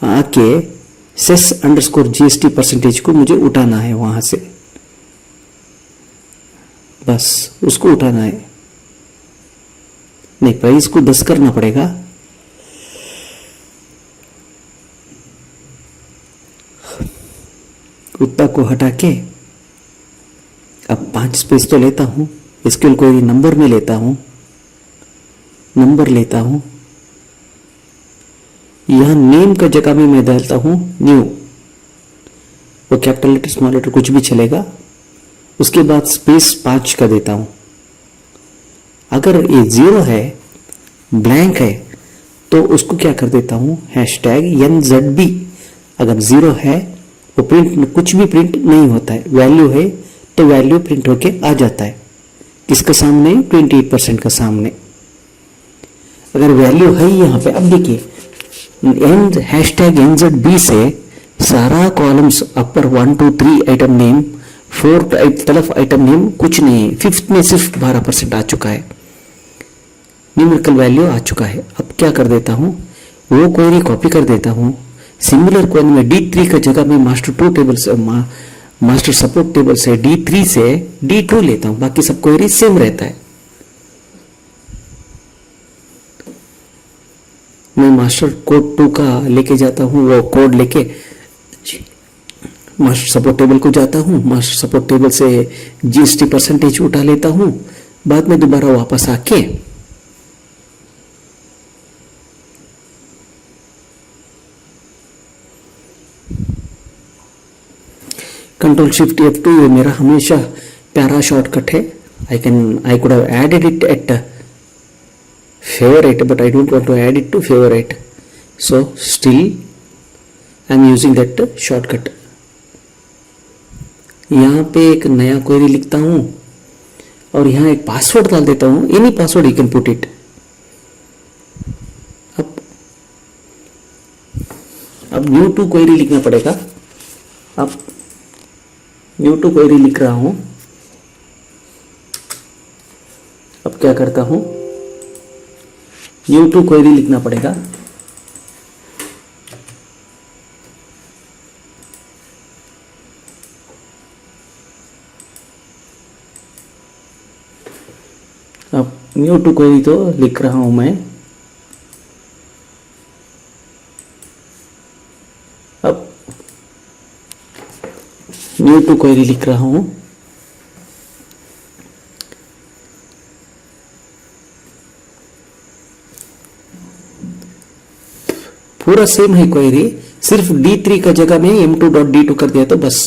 आके सेस अंडरस्कोर GST परसेंटेज को मुझे उठाना है वहां से. बस उसको उठाना है. नहीं, प्राइस को 10 करना पड़ेगा. उतना को हटा के अब 5 स्पेस तो लेता हूं. एसक्यूएल क्वेरी नंबर में लेता हूं, नंबर लेता हूं. यहां नेम का जगह में मैं डालता हूं न्यू. वो कैपिटल लेटर स्मॉल लेटर कुछ भी चलेगा. उसके बाद स्पेस 5 का देता हूं. अगर ये 0 है, ब्लैंक है, तो उसको क्या कर देता हूं, #NZB. अगर 0 है, वो प्रिंट, कुछ भी प्रिंट नहीं होता है. वैल्यू है तो वैल्यू प्रिंट होके आ जाता है. किसके सामने, 28% का सामने. अगर वैल्यू है यहाँ पे, अब देखिए #NZB से सारा कॉलम्स अपर 1 2 3 आइटम नेम, 4 तरफ आइटम नेम कुछ नहीं है. 5th में सिर्फ 12% आ चुका है, न्यूमेरिकल वैल्यू आ चुका है. अब क्या कर देता हूँ, वो क्वेरी कॉपी कर देता हूँ. सिमिलर क्वेरी में D3 का जगह में मास्टर 2 टेबल से, मास्टर सपोर्ट टेबल से D3 से D2 लेता हूँ. बाकी सब क्वेरी सेम रहता है. मैं मास्टर कोड 2 का लेके जाता हूँ, वो कोड लेके मास्टर सपोर्ट टेबल को जाता हूँ. मास्टर सपोर्ट टेबल से GST परसेंटेज उठा लेता हूँ. बाद में दोबारा वापस आके कंट्रोल शिफ्ट F2 ये मेरा हमेशा प्यारा शॉर्टकट है. I could have added it at favorite, but I don't want to add it to favorite. So still I am using that shortcut. यहाँ पे एक नया क्वेरी लिखता हूँ और यहाँ एक पासवर्ड डाल देता हूँ. Any password you can put it. अब न्यू टू क्वेरी लिखना पड़ेगा. अब न्यू टू क्वेरी लिख रहा हूं. अब क्या करता हूं, न्यू टू क्वेरी लिखना पड़ेगा. अब न्यू टू क्वेरी तो लिख रहा हूं मैं. अब न्यू टू क्वेरी लिख रहा हूं. पूरा सेम है क्वेरी, सिर्फ D3 का जगह में M2.D2 कर दिया तो बस.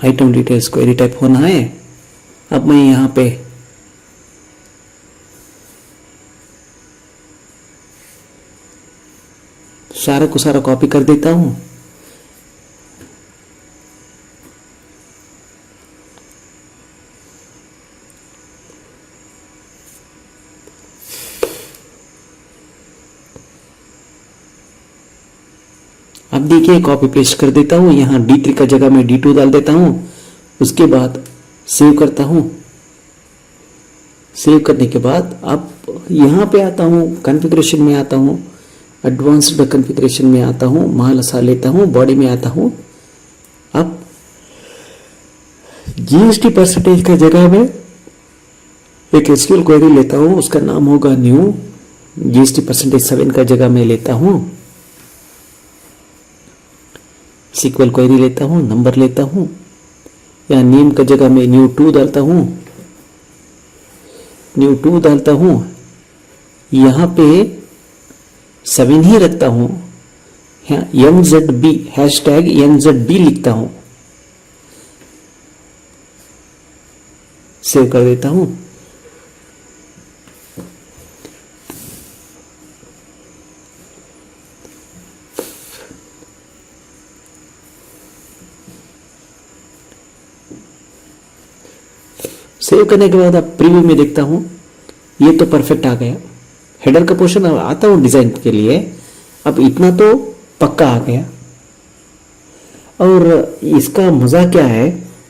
आइटम डिटेल्स क्वेरी टाइप होना है. अब मैं यहां पे सारा को सारा कॉपी कर देता हूं. अब देखिए कॉपी पेस्ट कर देता हूं. यहां D3 का जगह में D2 डाल देता हूं. उसके बाद सेव करता हूं. सेव करने के बाद अब यहां पे आता हूं, कॉन्फ़िगरेशन में आता हूं, एडवांस्ड कॉन्फ़िगरेशन में आता हूं, महालसा लेता हूं, बॉडी में आता हूं. अब GST परसेंटेज का जगह में एक SQL क्वेरी लेता हूं. उसका नाम होगा न्यू. GST परसेंटेज 7 का जगह में लेता हूं. SQL क्वेरी लेता हूं, नंबर लेता हूं. या नेम का जगह में न्यू 2 डालता हूं. न्यू 2 डालता हूं. यहां पे 7 ही रखता हूं. NZB #NZB लिखता हूं. सेव कर देता हूं. सेव करने के बाद अब प्रीव्यू में देखता हूं. ये तो परफेक्ट आ गया. हेडर का पोर्शन आता हूं डिजाइन के लिए. अब इतना तो पक्का आ गया. और इसका मजा क्या है,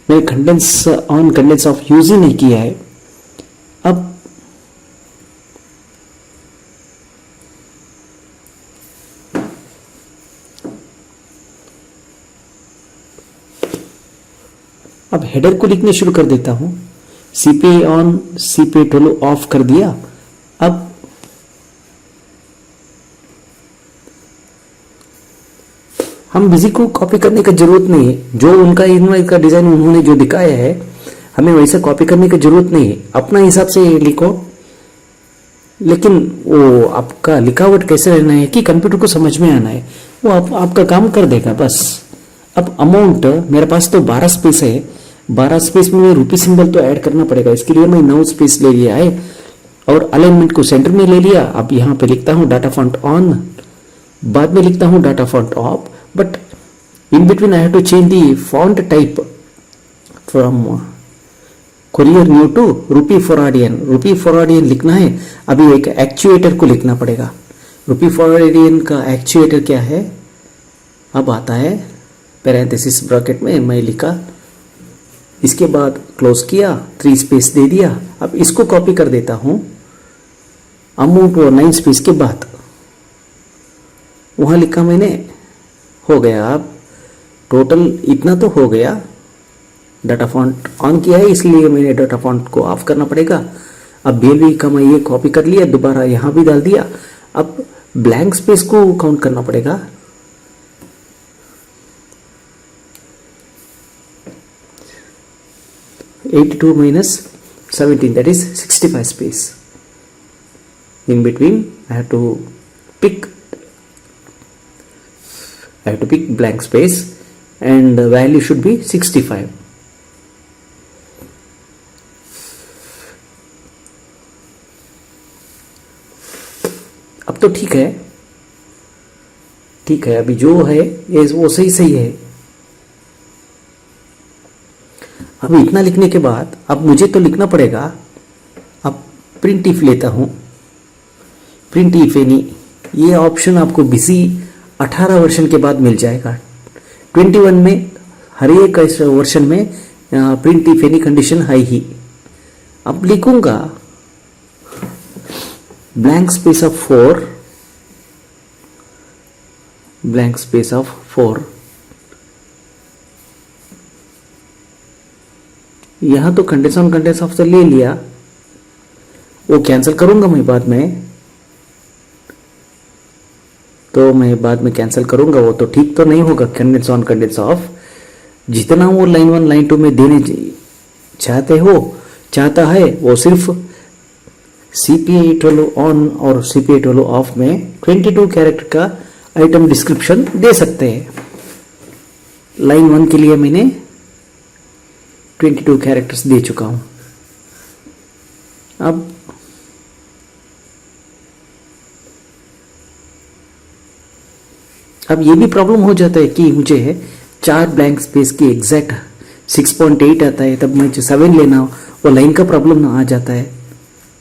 मैं condense on condense off use ही नहीं किया है. अब हेडर को लिखने शुरू कर देता हूं. CPA on, CPA Tolo of कर दिया. अब हम बिजी को कॉपी करने की जरूरत नहीं है. जो उनका इनवाइट का डिजाइन उन्होंने जो दिखाया है, हमें वैसे कॉपी करने की जरूरत नहीं है. अपना हिसाब से लिखो. लेकिन वो आपका लिखावट कैसे रहना है कि कंप्यूटर को समझ में आना है, वो आपका काम कर देगा बस. अब अमाउंट मेरे पास तो 12 स्पेस है. 12 स्पेस में रुपी सिंबल तो ऐड करना पड़ेगा. इसके लिए मैं 9 स्पेस ले लिया है और अलाइनमेंट को सेंटर में ले लिया. अब यहां पे लिखता हूं डाटा फॉन्ट ऑन, बाद में लिखता हूं data font off. But in between I have to change the font type from Courier New to Rupee Foradian. Rupee Foradian लिखना है. अभी एक एक्चुएटर को लिखना पड़ेगा. रुपी फॉरवर्डियन का एक्चुएटर क्या है, अब आता है पैरेंथेसिस ब्रैकेट में मैं लिखा. इसके बाद क्लोज किया, 3 स्पेस दे दिया. अब इसको कॉपी कर देता हूं. अमाउंट वो 9 स्पेस के बाद वहां लिखा मैंने, हो गया. अब टोटल इतना तो हो गया. डाटा फॉन्ट ऑन किया है इसलिए मैंने डाटा फॉन्ट को ऑफ करना पड़ेगा. अब BLV का मैं ये कॉपी कर लिया, दोबारा यहां भी डाल दिया. अब ब्लैंक स्पेस को काउंट करना पड़ेगा. -82 17, that is 65 space. In between I have to pick blank space and the value should be 65. अब तो ठीक है, अभी जो है ये वो सही है। अब इतना लिखने के बाद अब मुझे तो लिखना पड़ेगा। अब प्रिंट इफ लेता हूं, प्रिंट इफ एनी, ये ऑप्शन आपको बिजी 18 वर्जन के बाद मिल जाएगा। 21 में हर एक वर्जन में प्रिंट इफ एनी कंडीशन है ही। अब लिखूंगा blank space of 4, blank space of 4। यहां तो कंडीशन ऑफ तो ले लिया, वो कैंसिल करूंगा मैं बाद में, कैंसिल करूंगा। वो तो ठीक तो नहीं होगा कंडीशन ऑफ। जितना वो लाइन 1 लाइन 2 में देने चाहता है वो सिर्फ CPI12 ऑन और CPI12 ऑफ में 22 कैरेक्टर का आइटम डिस्क्रिप्शन दे सकते हैं। लाइन 1 के लिए मैंने 22 कैरेक्टर्स दे चुका हूं। अब ये भी प्रॉब्लम हो जाता है कि मुझे 4 ब्लैंक स्पेस की एग्जैक्ट 6.8 आता है, तब मुझे 7 लेना, वो लाइन का प्रॉब्लम आ जाता है।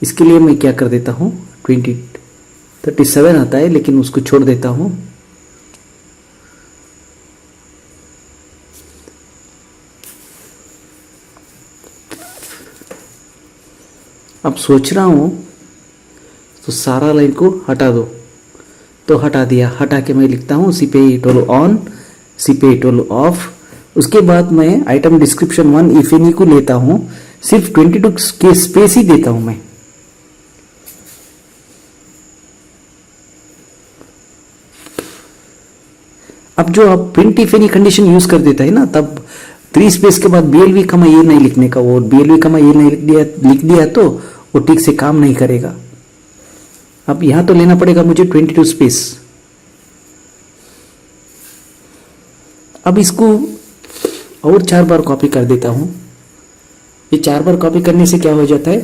इसके लिए मैं क्या कर देता हूं, 37 आता है लेकिन उसको छोड़ देता हूं। अब सोच रहा हूं तो सारा लाइन को हटा दो, तो हटा दिया। हटा के मैं लिखता हूं CPI12 ऑन, CPI12 ऑफ। उसके बाद मैं आइटम डिस्क्रिप्शन 1 इफ एनी को लेता हूं, सिर्फ 22 के स्पेस ही देता हूं मैं। अब जो आप print if any condition use कर देता है ना, तब 3 स्पेस के बाद BLV कमा ये नहीं लिखने का, वो BLV कमा ये नहीं लिख दिया तो वो ठीक से काम नहीं करेगा। अब यहां तो लेना पड़ेगा मुझे 22 स्पेस। अब इसको और 4 बार कॉपी कर देता हूं। ये 4 बार कॉपी करने से क्या हो जाता है,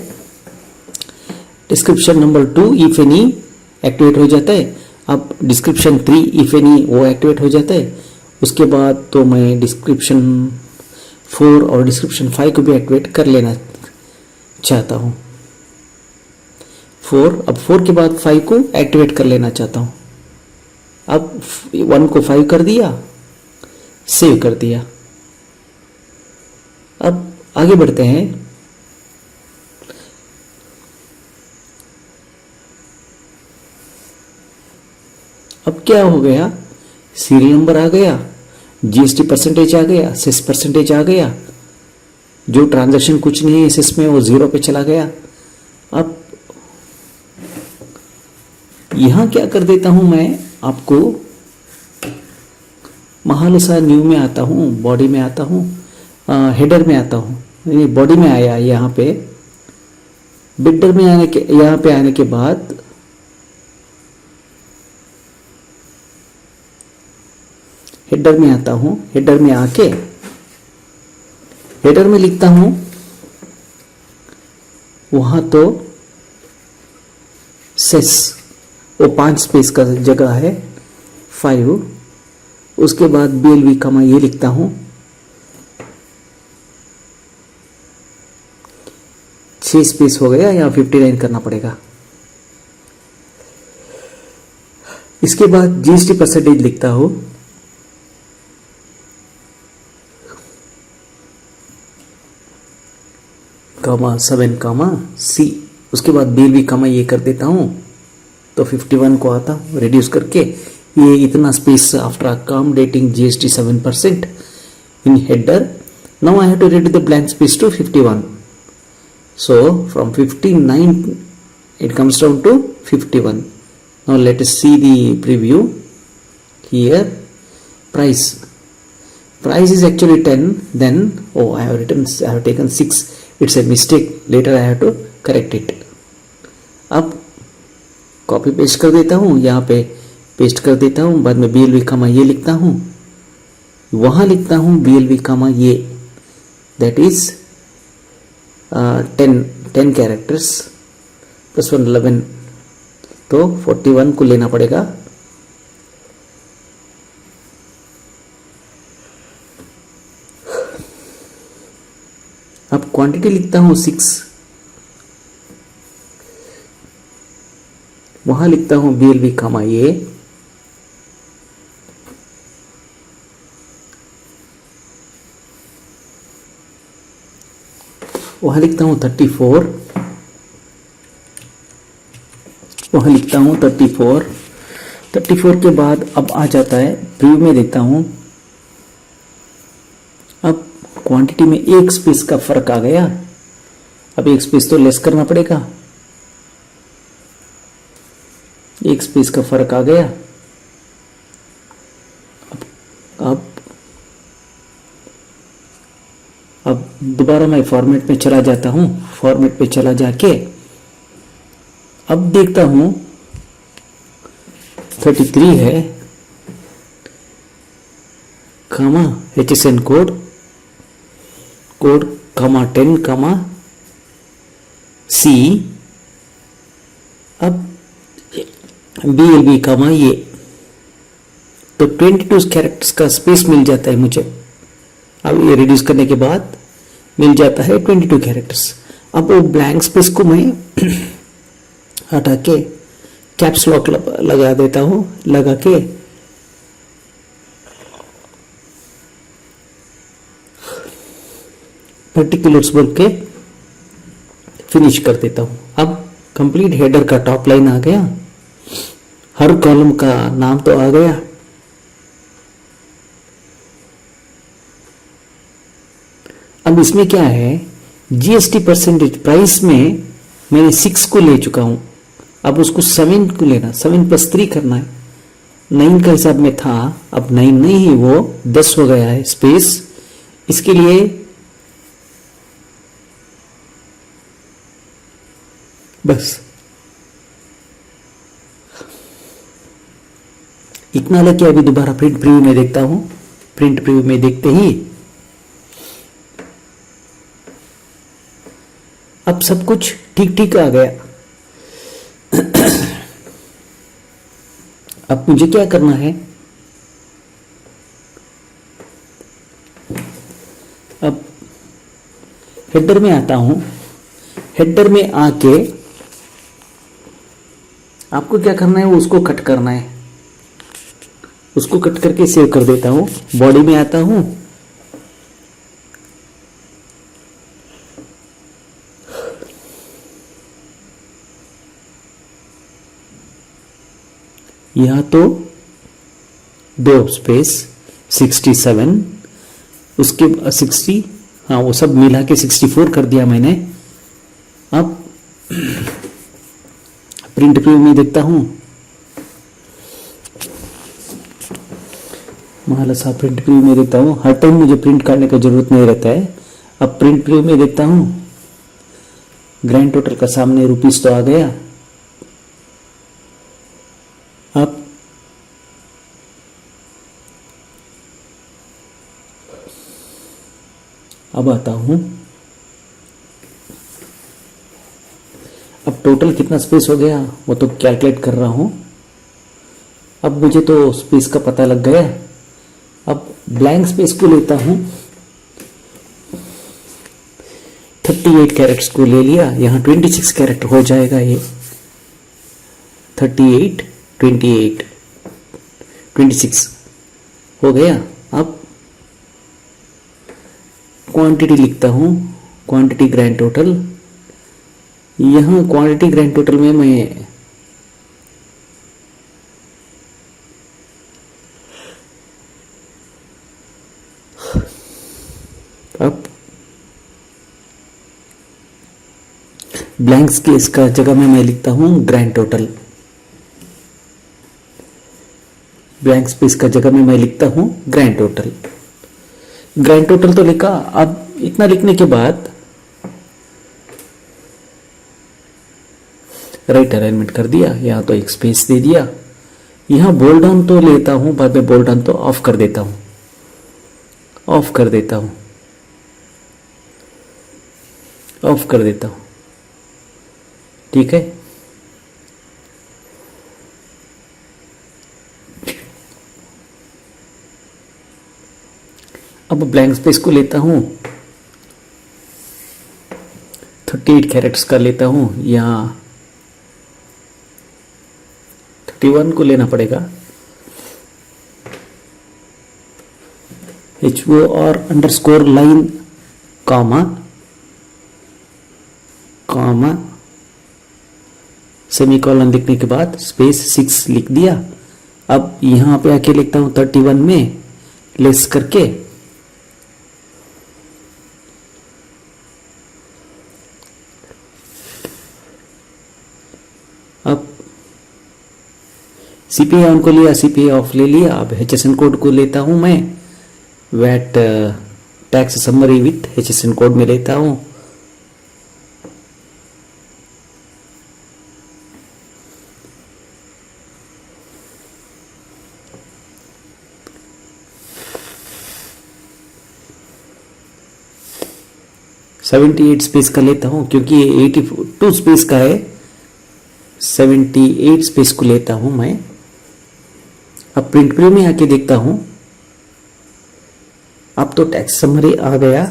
description number 2 if any activate हो जाता है। अब डिस्क्रिप्शन 3 इफ एनी वो एक्टिवेट हो जाता है। उसके बाद तो मैं डिस्क्रिप्शन 4 और डिस्क्रिप्शन 5 को भी एक्टिवेट कर लेना चाहता हूं। 4 के बाद 5 को एक्टिवेट कर लेना चाहता हूं। अब 1 को 5 कर दिया, सेव कर दिया। अब आगे बढ़ते हैं। अब क्या हो गया, सीरियल नंबर आ गया, GST परसेंटेज आ गया, सेस परसेंटेज आ गया। जो ट्रांजैक्शन कुछ नहीं है सेस में वो 0 पे चला गया। अब यहां क्या कर देता हूं मैं, आपको महालसा न्यू में आता हूं, बॉडी में आता हूं, हेडर में आता हूं। बॉडी में आया यहां पे, बिल्डर में यहां पे आने के बाद हेडर में आता हूं। हेडर में आके हेडर में लिखता हूं, वहां तो सेस वो 5 स्पेस का जगह है 5। उसके बाद BLV कमा ये लिखता हूं, 6 स्पेस हो गया, या 59 करना पड़ेगा। इसके बाद GST परसेंटेज लिखता हूं, कमा 7 कमा C। उसके बाद BLV कमा ये कर देता हूं, तो 51 को आता हूं रिड्यूस करके। ये इतना space after accommodating GST 7% in header. Now I have to reduce the blank space to 51. So from 59 it comes down to 51. Now let us see the preview. Here price is actually 10. Then I have taken 6. It's a mistake, later I have to correct it. अब copy paste कर देता हूँ, यहाँ पे paste कर देता हूँ, बाद में BLV कामा ये लिखता हूँ, वहाँ लिखता हूँ BLV कामा ये, दैट इज 10 कैरेक्टर्स प्लस 1 11, तो 41 को लेना पड़ेगा। अब क्वांटिटी लिखता हूँ 6, वहां लिखता हूं BLV कामा ये, वहां लिखता हूं 34, वहां लिखता हूं 34 के बाद अब आ जाता है प्रीव्यू में देखता हूं। अब क्वांटिटी में एक स्पेस का फर्क आ गया, अब एक स्पेस तो लेस करना पड़ेगा, एक स्पेस का फर्क आ गया। अब दोबारा मैं फॉर्मेट में चला जाता हूं, फॉर्मेट पे चला जाके अब देखता हूं 33 है कामा HSN कोड कामा 10 कामा C, अब BLV कामा ये, तो 22 कैरेक्टर्स का स्पेस मिल जाता है मुझे। अब ये रिड्यूस करने के बाद मिल जाता है 22 कैरेक्टर्स। अब वो ब्लैंक स्पेस को मैं हटा के कैप्स लॉक लगा देता हूँ, लगा के पर्टिकुलर्स बोल के फिनिश कर देता हूँ। अब कंप्लीट हेडर का टॉप लाइन आ गया, हर कॉलम का नाम तो आ गया। अब इसमें क्या है, GST परसेंटेज प्राइस में मैंने 6 को ले चुका हूं, अब उसको 7 को लेना, 7 + 3 करना है। 9 का हिसाब में था, अब 9 नहीं है, वो 10 हो गया है स्पेस। इसके लिए बस इतना लग के अभी दोबारा प्रिंट प्रीव्यू में देखता हूं। प्रिंट प्रीव्यू में देखते ही अब सब कुछ ठीक ठीक आ गया। अब मुझे क्या करना है, अब हेडर में आता हूं। हेडर में आके आपको क्या करना है, वो उसको कट करना है, उसको कट करके सेव कर देता हूं। बॉडी में आता हूं, यहां तो 2 स्पेस 67, उसके 60, हाँ वो सब मिला के 64 कर दिया मैंने। अब प्रिंट प्रीव्यू में देखता हूं, महालसा प्रिंट प्रीव्यू में देखता हूं। हर टाइम मुझे प्रिंट करने का जरूरत नहीं रहता है। अब प्रिंट प्रीव्यू में देखता हूं, ग्रैंड टोटल का सामने रुपीस तो आ गया। अब आता हूं, अब टोटल कितना स्पेस हो गया वो तो कैलकुलेट कर रहा हूं। अब मुझे तो स्पेस का पता लग गया। अब ब्लैंक स्पेस को लेता हूं, 38 कैरेक्टर्स को ले लिया, यहां 26 कैरेक्टर हो जाएगा। ये 38 28 26 हो गया। अब क्वांटिटी लिखता हूं, क्वांटिटी ग्रैंड टोटल। यहां क्वांटिटी ग्रैंड टोटल में मैं अब ब्लैंक स्पेस का जगह में मैं लिखता हूं ग्रैंड टोटल। ब्लैंक स्पेस का जगह में मैं लिखता हूं ग्रैंड टोटल। ग्रैंड टोटल तो लिखा। अब इतना लिखने के बाद राइट अलाइनमेंट कर दिया, यहाँ तो एक स्पेस दे दिया, यहाँ बोल्ड ऑन तो लेता हूँ, बाद में बोल्ड ऑन तो ऑफ कर देता हूँ, ऑफ कर देता हूँ, ऑफ कर देता हूँ, ठीक है। अब ब्लैंक स्पेस को लेता हूँ, 38 कैरेक्टर्स का लेता हूँ, यहाँ 31 को लेना पड़ेगा, HO और underscore line comma comma semicolon लिखने के बाद स्पेस 6 लिख दिया। अब यहाँ पे आके लिखता हूँ 31 में लेस करके, अब CPA ऑन को लिया, CPA ऑफ ले लिया। अब HSN कोड को लेता हूं मैं, VAT tax summary with HSN code में लेता हूं। $78 स्पेस का लेता हूं क्योंकि ये 82 स्पेस का है, 78 स्पेस को लेता हूं मैं। अब प्रिंट प्री में आके देखता हूं, अब तो टैक्स समरी आ गया।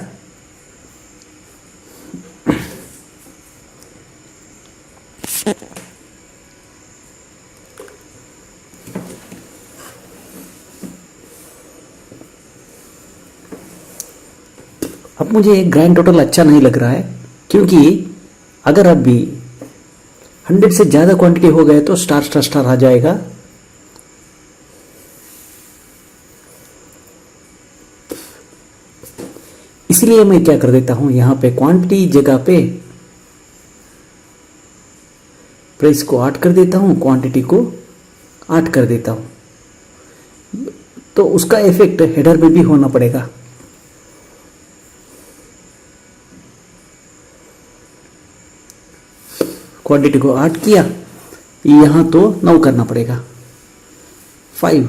अब मुझे ग्रैंड टोटल अच्छा नहीं लग रहा है, क्योंकि अगर अब भी 100 से ज्यादा क्वांटिटी हो गए तो स्टार स्टार स्टार आ जाएगा। इसलिए मैं क्या कर देता हूं, यहां पे क्वांटिटी जगह पे प्राइस को 8 कर देता हूं, क्वांटिटी को 8 कर देता हूं, तो उसका इफेक्ट हेडर में भी होना पड़ेगा। क्वांटिटी को 8 किया, यहां तो 9 करना पड़ेगा, 5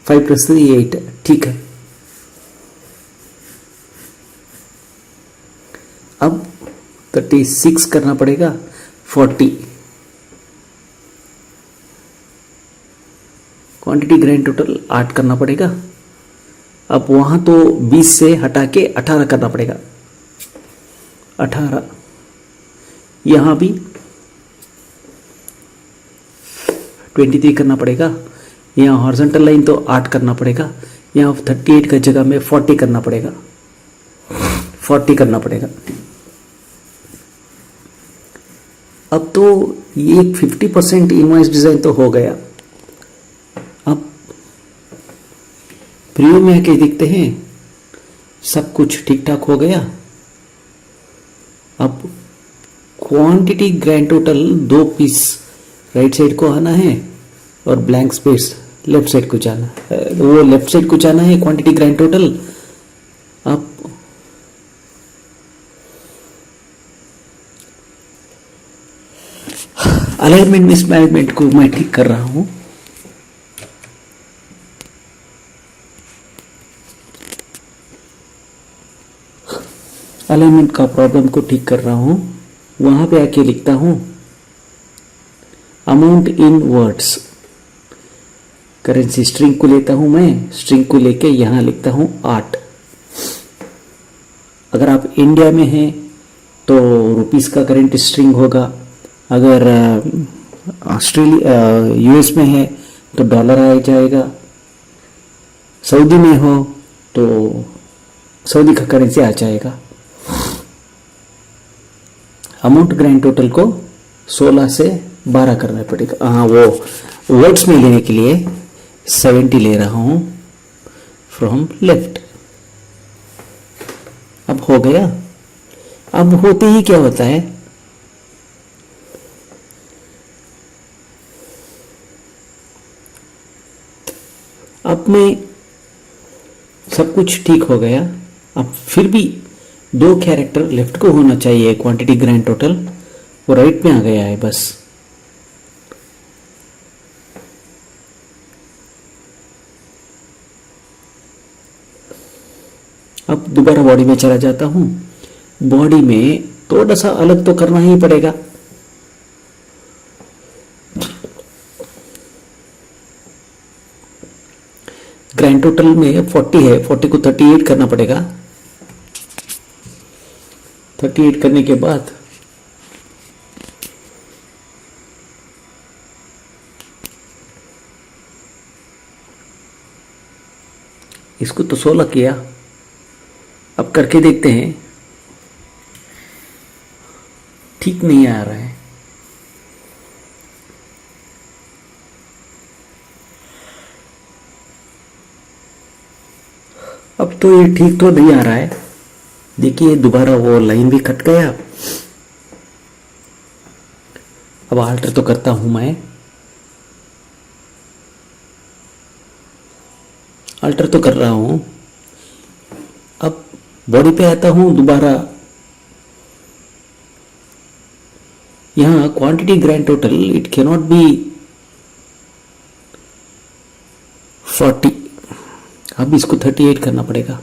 + 3 8, ठीक है। अब 36 करना पड़ेगा, 40 क्वांटिटी ग्रैंड टोटल 8 करना पड़ेगा। अब वहां तो 20 से हटा के 18 करना पड़ेगा, 18। यहां भी 23 करना पड़ेगा। यहां हॉरिजॉन्टल लाइन तो 8 करना पड़ेगा, यहां 38 का जगह में 40 करना पड़ेगा, 40 करना पड़ेगा। अब तो ये 50% इनवॉइस डिजाइन तो हो गया। अब प्रीव्यू में आके देखते हैं, सब कुछ ठीक ठाक हो गया। अब quantity grand total 2 piece right side को आना है और ब्लैंक स्पेस लेफ्ट साइड को जाना है, वो लेफ्ट साइड को जाना है क्वांटिटी ग्रैंड टोटल। अब अलाइनमेंट मिसमैनेजमेंट को मैं ठीक कर रहा हूं। अलाइनमेंट का प्रॉब्लम को ठीक कर रहा हूं। वहां पे आके लिखता हूं amount in words, currency string को लेता हूं मैं, स्ट्रिंग को लेके यहां लिखता हूं 8। अगर आप इंडिया में हैं तो रुपीस का करेंट स्ट्रिंग होगा, अगर ऑस्ट्रेलिया US में है तो डॉलर आ जाएगा, सऊदी में हो तो सऊदी का करेंसी आ जाएगा। अमाउंट ग्रैंड टोटल को 16 से 12 करना पड़ेगा। हाँ, वो वर्ड्स में लेने के लिए 70 ले रहा हूं फ्रॉम लेफ्ट। अब हो गया। अब होते ही क्या होता है, अब में सब कुछ ठीक हो गया। अब फिर भी 2 कैरेक्टर लेफ्ट को होना चाहिए क्वांटिटी ग्रैंड टोटल, वो राइट में आ गया है बस। अब दोबारा बॉडी में चला जाता हूं। बॉडी में थोड़ा सा अलग तो करना ही पड़ेगा। ग्रैंड टोटल में 40 है, 40 को 38 करना पड़ेगा। 38 करने के बाद इसको तो 16 किया। अब करके देखते हैं, ठीक नहीं आ रहा है। अब तो ये ठीक तो नहीं आ रहा है। देखिए दोबारा वो लाइन भी कट गया। अब आल्टर तो करता हूं मैं, अल्टर तो कर रहा हूं। अब बॉडी पे आता हूं दोबारा। यहां quantity grand total it can not B 40। अब इसको 38 करना पड़ेगा।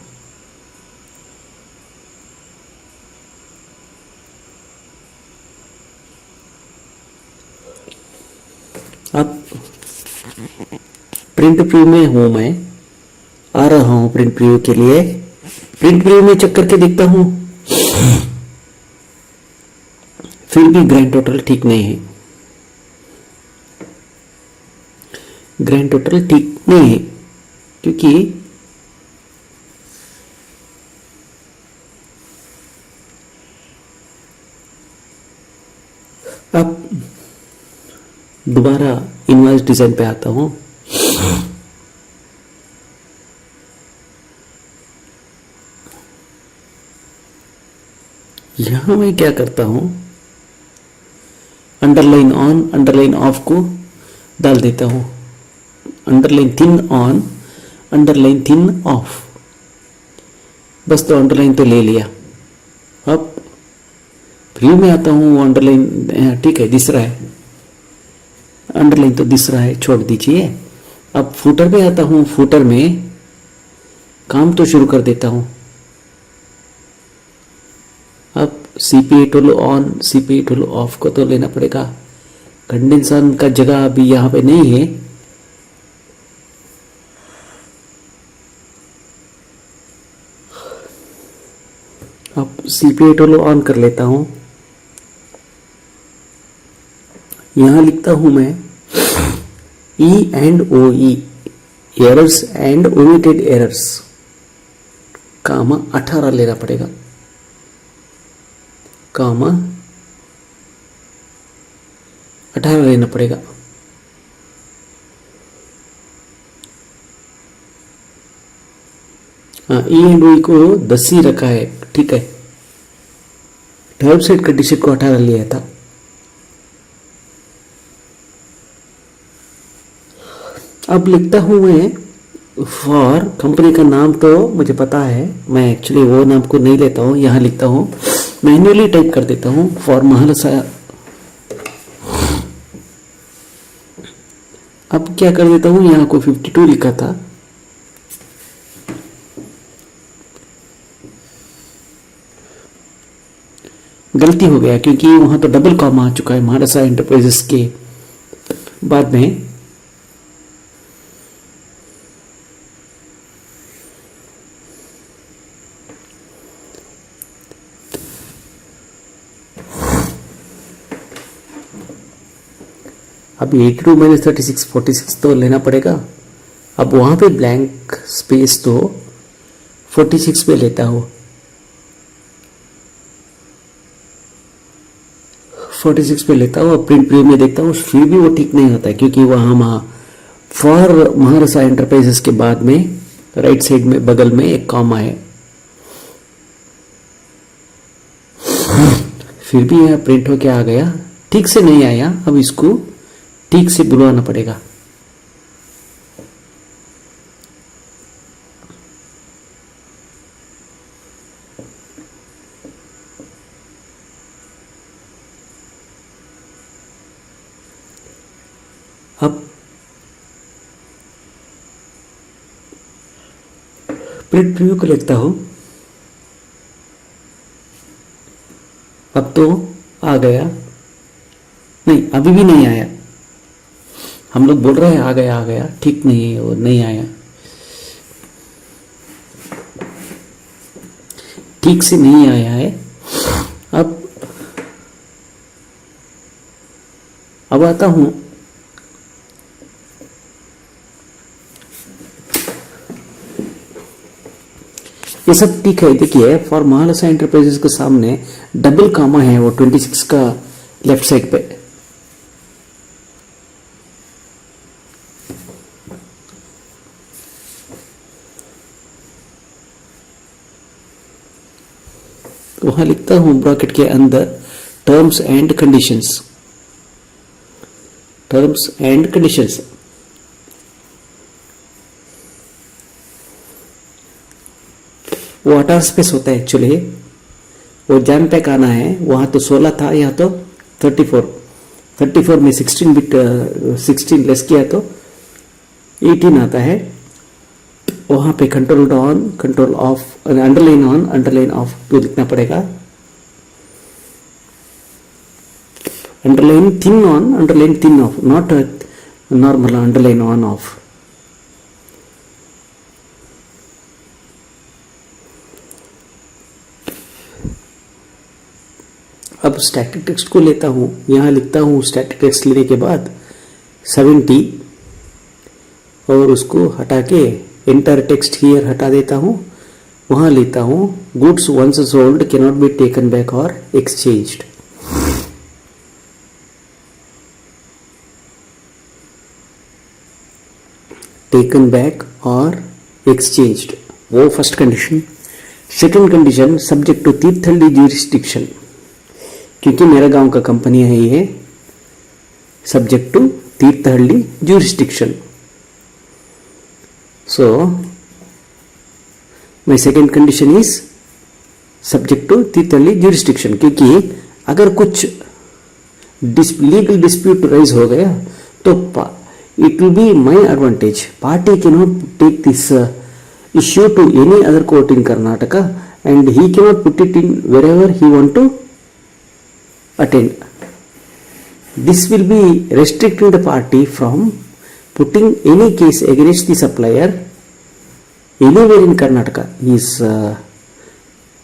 अब प्रिंट प्रीव्यू में हूं मैं, आ रहा हूं प्रिंट प्रीव्यू के लिए। प्रिंट प्रीव्यू में चेक करके देखता हूं, फिर भी ग्रैंड टोटल ठीक नहीं है। ग्रैंड टोटल ठीक नहीं है क्योंकि अब दोबारा इनवॉइस डिजाइन पे आता हूं। यहां मैं क्या करता हूं, अंडरलाइन ऑन अंडरलाइन ऑफ को डाल देता हूं। Underline thin on underline thin of, बस तो अंडरलाइन तो ले लिया। अब प्रीव्यू में आता हूं, अंडरलाइन ठीक है दिस रहा है, अंडरलाइन तो दिस रहा है, छोड़ दीजिए। अब फुटर में आता हूं, फुटर में काम तो शुरू कर देता हूं। अब CPA tool on CPA tool of को तो लेना पड़ेगा। कंडेंसर का जगह अभी यहां पे नहीं है। अब CPA टूल ऑन कर लेता हूं। यहां लिखता हूं मैं E&OE errors and omitted errors, comma 18 लेना पड़ेगा, कामा 18 लेना पड़ेगा। हाँ, E&OE को 10 ही रखा है, ठीक है। टाइप सेट कंडीशन को 18 लिया था। अब लिखता हूं मैं फॉर, कंपनी का नाम तो मुझे पता है, मैं एक्चुअली वो नाम को नहीं लेता हूं। यहां लिखता हूं, मैन्युअली टाइप कर देता हूं फॉर महालसा। अब क्या कर देता हूं, यहां को 52 लिखा था, गलती हो गया क्योंकि वहां तो डबल कॉमा आ चुका है महालसा एंटरप्राइजेस के बाद में। अब 82 माइनस 36 46 तो लेना पड़ेगा। अब वहां पे ब्लैंक स्पेस तो 46 पे लेता हूं। 46 पे लेता हूं। प्रिंट प्रीव्यू में देखता हूं, फिर भी वो ठीक नहीं होता है क्योंकि वहां फॉर महारसा एंटरप्राइजेस के बाद में राइट साइड में बगल में एक कॉमा है। फिर भी यह प्रिंट होके आ गया, ठीक से नहीं आया। अब इसको ठीक से बुलवाना पड़ेगा। प्रिंट प्रीव्यू को लिखता हूं। अब तो आ गया, नहीं अभी भी नहीं आया। हम लोग बोल रहे हैं आ गया आ गया, ठीक नहीं है, वो नहीं आया, ठीक से नहीं आया है। अब आता हूं। ये सब ठीक है। देखिए फॉर महालसा एंटरप्राइजेस के सामने डबल कामा है वो 26 का लेफ्ट साइड पे। वहां लिखता हूं ब्रैकेट के अंदर terms and conditions, terms and conditions. वो अटार स्पेस होता है एक्चुअली, वो जैम पैक आना है। वहां तो 16 था, यहाँ तो 34 में 16 बिट 16 लेस किया तो 18 आता है। वहां पे control on, control of, underline on, underline of तो लिखना पड़ेगा। Underline thin on, underline thin of, not normal underline on off. अब स्टैटिक टेक्स्ट को लेता हूं, यहां लिखता हूं स्टैटिक टेक्स्ट लेने के बाद 70 और उसको हटा के एंटर टेक्स्ट हियर हटा देता हूं। वहां लेता हूं goods once sold can not be taken back और एक्सचेंज्ड। टेकन बैक और एक्सचेंज्ड, वो first condition. Second condition subject to Tirthahalli jurisdiction, क्योंकि मेरा गांव का कंपनी है ये, subject to Tirthahalli jurisdiction. So my second condition is subject to Tirthahalli jurisdiction, क्योंकि अगर कुछ लीगल डिस्प्यूट राइज हो गया तो it will be my advantage. Party cannot take this issue to any other court in Karnataka and he cannot put it in wherever he want to attend. This will be restricting the party from putting any case against the supplier anywhere in Karnataka. He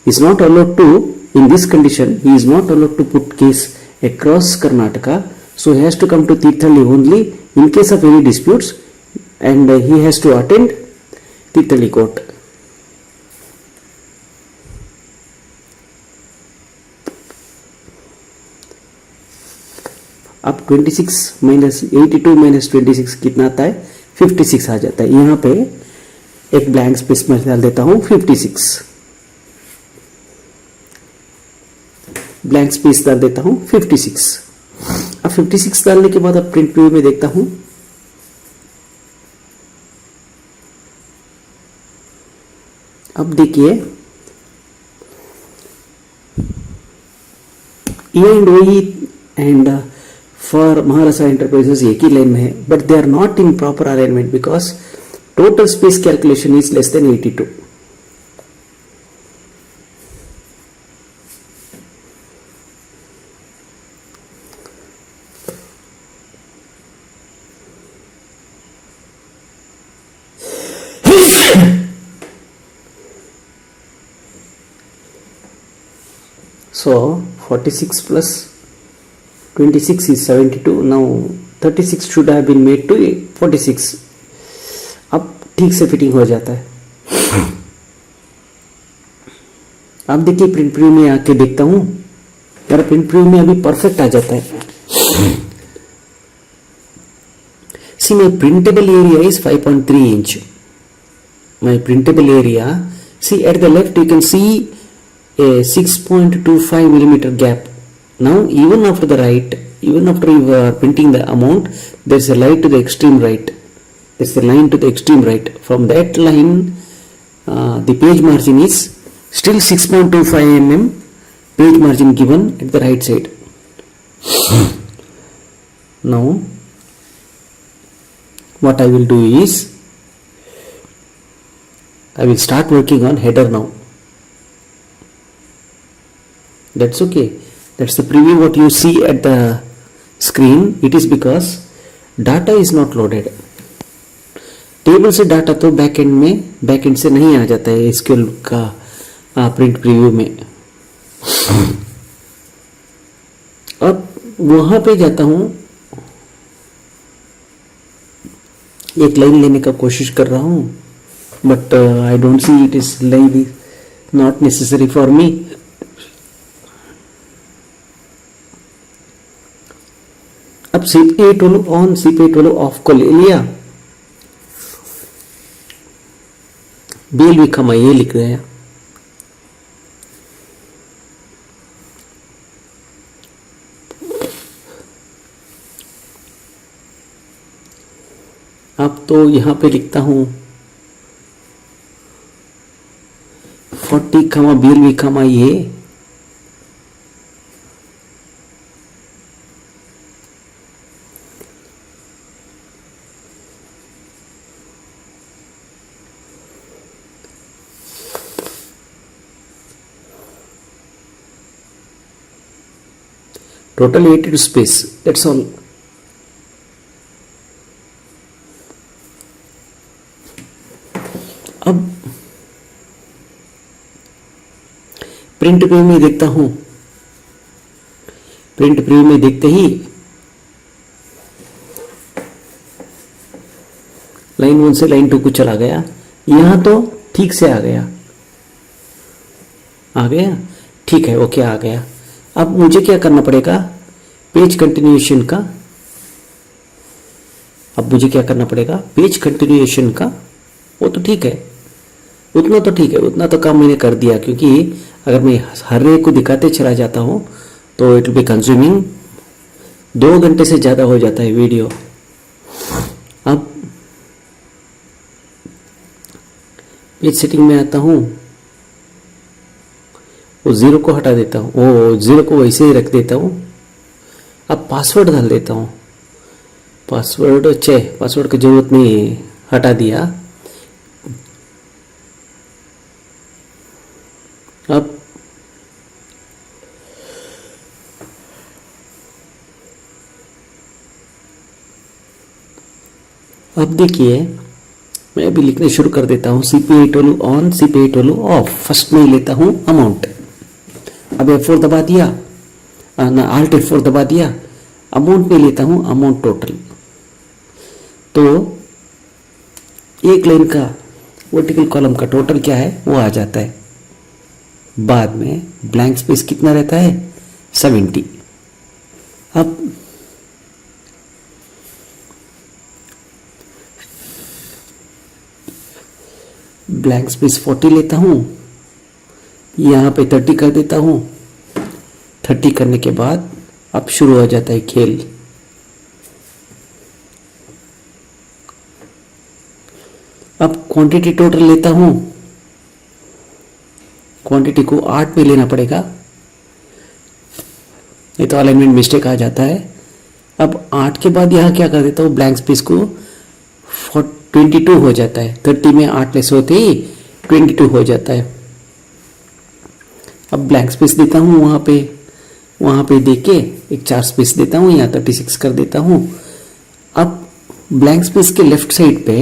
is not allowed to, in this condition, he is not allowed to put case across Karnataka. So he has to come to Tirthalli only in case of any disputes, and he has to attend Tirthalli court. अब 26 minus 82 minus 26 कितना आता है? 56 आ जाता है। यहाँ पे एक blank space में डाल देता हूँ 56, ब्लैंक स्पेस डाल देता हूँ 56। अब 56 डालने के बाद अब प्रिंट व्यू में देखता हूं। अब देखिए E and for Mahalasa enterprises एक ही लाइन में है, but they are not in proper alignment because total space calculation is less than 82। So 46 plus 26 is 72. Now 36 should have been made to 46. अब ठीक से फिटिंग हो जाता है। अब देखिए प्रिंट प्रीव्यू में आके देखता हूं, यार प्रिंट प्रीव्यू में अभी परफेक्ट आ जाता है। See, my printable area is 5.3 inch. My printable area, see at the left you can see a 6.25 millimeter gap. Now even after the right, even after you are printing the amount, there is a line to the extreme right. There is a line to the extreme right. From that line, the page margin is still 6.25 mm page margin given at the right side. Now what I will do is I will start working on header now. That's okay. That's the preview what you see at the screen. It is because data is not loaded. Table से data तो backend में, backend से नहीं आ जाता है SQL का print preview में। अब वहां पे जाता हूं, एक लाइन लेने का कोशिश कर रहा हूं, but I don't see it is line not necessary for me. अब CPA12 ऑन CPA12 ऑफ को ले लिया, BLV कमा ये लिख रहे हैं। अब तो यहां पे लिखता हूं 40 कमा BLV कमा ये, total 82 space, that's all. अब प्रिंट प्रीव्यू में देखता हूं, प्रिंट प्रीव्यू में देखते ही लाइन 1 से लाइन 2 को चला गया। यहां तो ठीक से आ गया ठीक है, ओके आ गया। अब मुझे क्या करना पड़ेगा, पेज कंटिन्यूएशन का, अब मुझे क्या करना पड़ेगा, पेज कंटिन्यूएशन का, वो तो ठीक है, उतना तो ठीक है, उतना तो काम मैंने कर दिया, क्योंकि अगर मैं हर एक को दिखाते चला जाता हूं तो इट विल बी कंज्यूमिंग 2 घंटे से ज्यादा हो जाता है वीडियो। अब पेज सेटिंग में आता हूं, वो 0 को हटा देता हूँ, वो 0 को वैसे ही रख देता हूँ। अब पासवर्ड डाल देता हूँ, पासवर्ड पासवर्ड की जरूरत नहीं है, हटा दिया। अब देखिए मैं अभी लिखने शुरू कर देता हूँ, CPA12 on CPA12 of. First में लेता हूँ अमाउंट, अब F4 दबा दिया ना, Alt F4 दबा दिया, अमाउंट में लेता हूं अमाउंट टोटल। तो एक लाइन का वर्टिकल कॉलम का टोटल क्या है वो आ जाता है। बाद में ब्लैंक स्पेस कितना रहता है, 70। अब ब्लैंक स्पेस 40 लेता हूं, यहां पे 30 कर देता हूं। 30 करने के बाद अब शुरू हो जाता है खेल। अब क्वांटिटी टोटल लेता हूं, क्वांटिटी को 8 में लेना पड़ेगा, नहीं तो अलाइनमेंट मिस्टेक आ जाता है। अब 8 के बाद यहां क्या कर देता हूं, ब्लैंक स्पेस को 22 हो जाता है। 30 में 8 लेस होते ही 22 हो जाता है। अब ब्लैंक स्पेस देता हूं, वहां पे देके एक 4 स्पेस देता हूं, यहाँ 36 कर देता हूं। अब ब्लैंक स्पेस के लेफ्ट साइड पे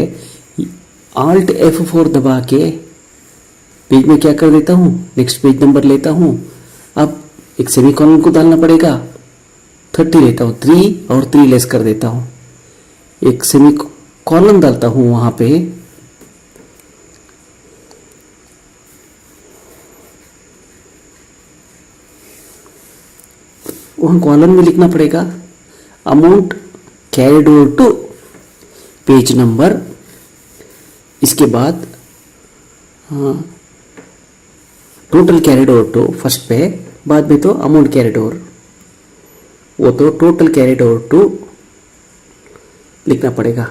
Alt F4 दबा के पेज में क्या कर देता हूं, नेक्स्ट पेज नंबर लेता हूं। अब एक सेमीकोलन को डालना पड़ेगा, 30 लेता हूं, 3 और 3 लेस कर देता हूं, एक सेमीकोलन डालता हूं वहां पे। वहां कॉलम में लिखना पड़ेगा amount carried over to page number. इसके बाद total carried over to first पे, बाद में तो अमाउंट कैरिड ओवर, वो तो टोटल कैरिड ओवर टू लिखना पड़ेगा।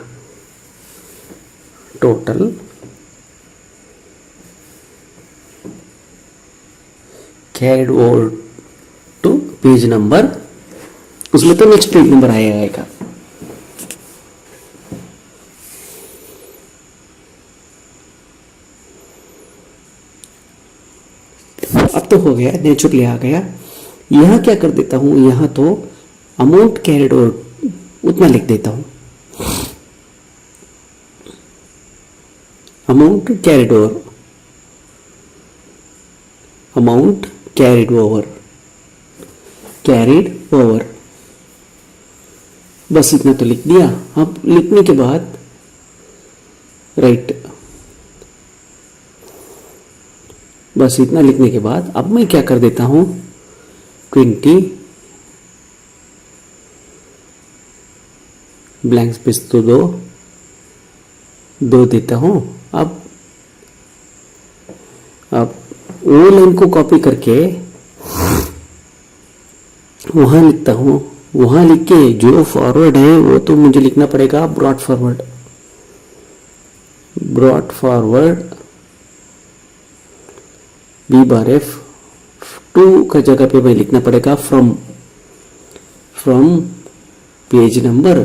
Total carried over to page number, उसमें तो नेक्स्ट पेज नंबर आएगा। अब तो हो गया, नेचुरली आ गया। यहाँ क्या कर देता हूँ, यहाँ तो अमाउंट कैरिड ओवर उतना लिख देता हूँ, amount carried over, amount carried over, carried over, बस इतना तो लिख दिया। अब लिखने के बाद राइट, बस इतना लिखने के बाद अब मैं क्या कर देता हूं, 20 ब्लैंक स्पेस तो दो देता हूं। अब वो लाइन को कॉपी करके वहां लिखता हूं, वहां लिख के जो फॉरवर्ड है वो तो मुझे लिखना पड़ेगा brought forward, brought forward B bar F 2 का जगह पे मैं लिखना पड़ेगा फ्रॉम पेज नंबर,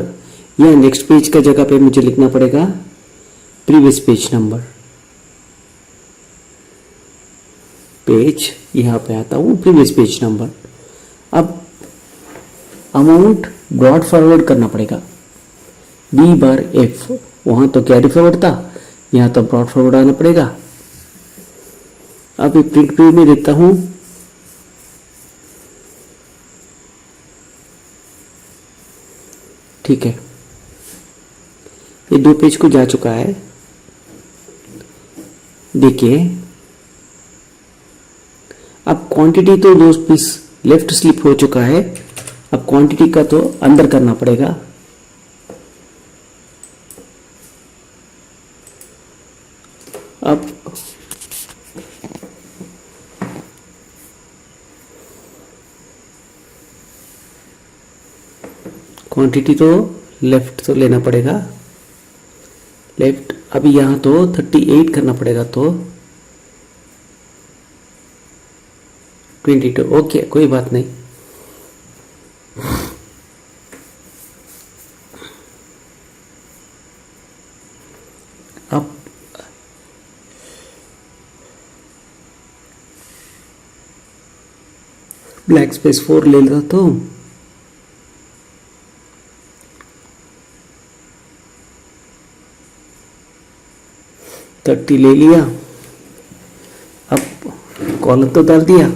या नेक्स्ट पेज का जगह पे मुझे लिखना पड़ेगा प्रीवियस पेज नंबर। पेज यहां पे आता हूं, प्रीवियस पेज नंबर। अब अमाउंट ब्रॉड फॉरवर्ड करना पड़ेगा, बी बार एफ, वहां तो कैरी फॉरवर्ड था, यहां तो ब्रॉड फॉरवर्ड आना पड़ेगा। अब एक प्रिंट पेज में देता हूं, ठीक है, ये 2 पेज को जा चुका है। देखिए अब क्वांटिटी तो 2 पीस लेफ्ट स्लिप हो चुका है, अब क्वांटिटी का तो अंदर करना पड़ेगा। अब क्वांटिटी तो लेफ्ट तो लेना पड़ेगा, लेफ्ट। अभी यहां तो 38 करना पड़ेगा, तो 22, ओके कोई बात नहीं। अब ब्लैक स्पेस 4 ले लेता तो 30 ले लिया। अब कॉलम तो डाल दिया,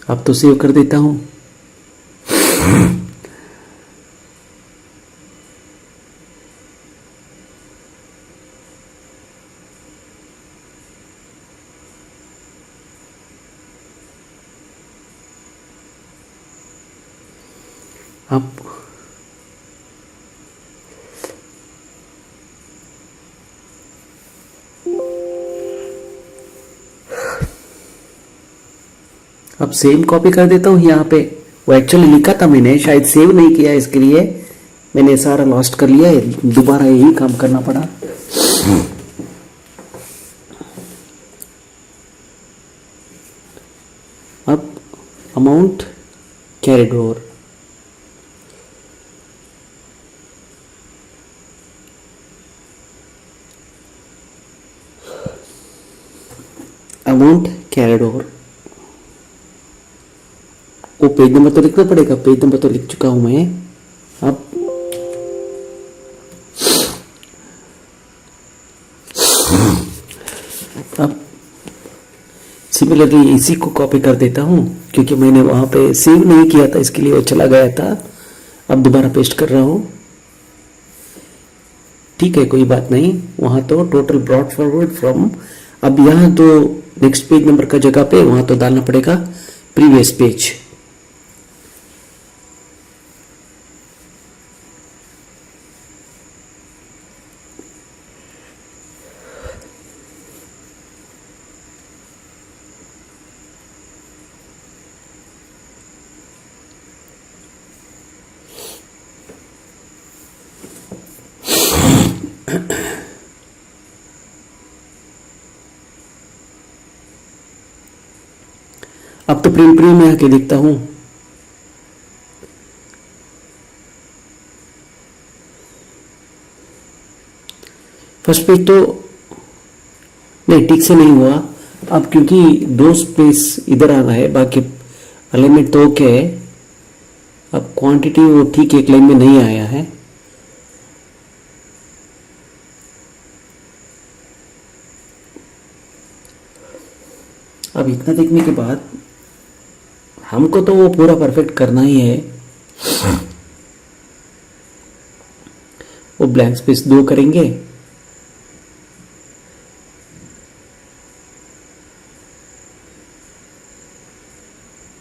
अब तो सेव कर देता हूं। अब सेम कॉपी कर देता हूँ यहाँ पे। वो एक्चुअली लिखा था मैंने, शायद सेव नहीं किया, इसके लिए मैंने सारा लॉस्ट कर लिया है, दोबारा यही काम करना पड़ा। अब amount carried over, amount carried over, वो पेज नंबर तो लिखना पड़ेगा, पेज नंबर तो लिख चुका हूं मैं। अब सिमिलरली इसी को कॉपी कर देता हूं, क्योंकि मैंने वहां पे सेव नहीं किया था, इसके लिए वो चला गया था। अब दोबारा पेस्ट कर रहा हूं, ठीक है कोई बात नहीं। वहां तो टोटल ब्रॉड फॉरवर्ड फ्रॉम, अब यहां तो नेक्स्ट पेज नंबर का जगह पे वहां तो डालना पड़ेगा प्रीवियस पेज। अब तो प्रिंट प्रीव्यू में आके देखता हूं। फर्स्ट पेज तो नहीं, ठीक से नहीं हुआ अब, क्योंकि 2 स्पेस इधर आना है, बाकी अलाइनमेंट तो ओके है। अब क्वांटिटी वो ठीक एक लाइन में नहीं आया है। अब इतना देखने के बाद हमको तो वो पूरा परफेक्ट करना ही है। वो ब्लैंक स्पेस 2 करेंगे,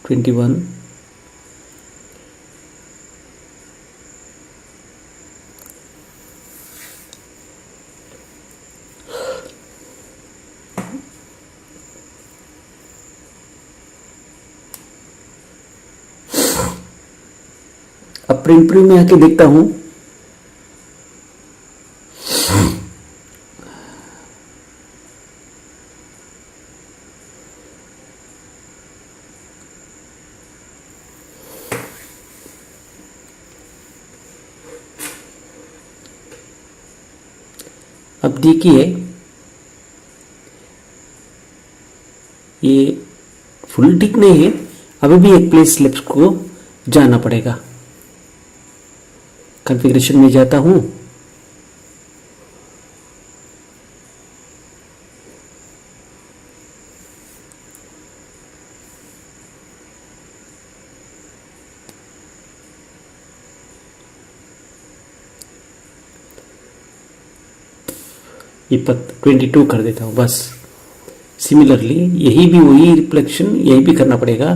ट्वेंटी वन, अब प्रिंट प्रीव्यू में आके देखता हूं। अब देखिए ये फुल ठीक नहीं है, अभी भी एक प्लेस स्लिप्स को जाना पड़ेगा। कॉन्फ़िगरेशन में जाता हूं, ये 22 कर देता हूं बस। सिमिलरली यही भी वही रिफ्लेक्शन यही भी करना पड़ेगा,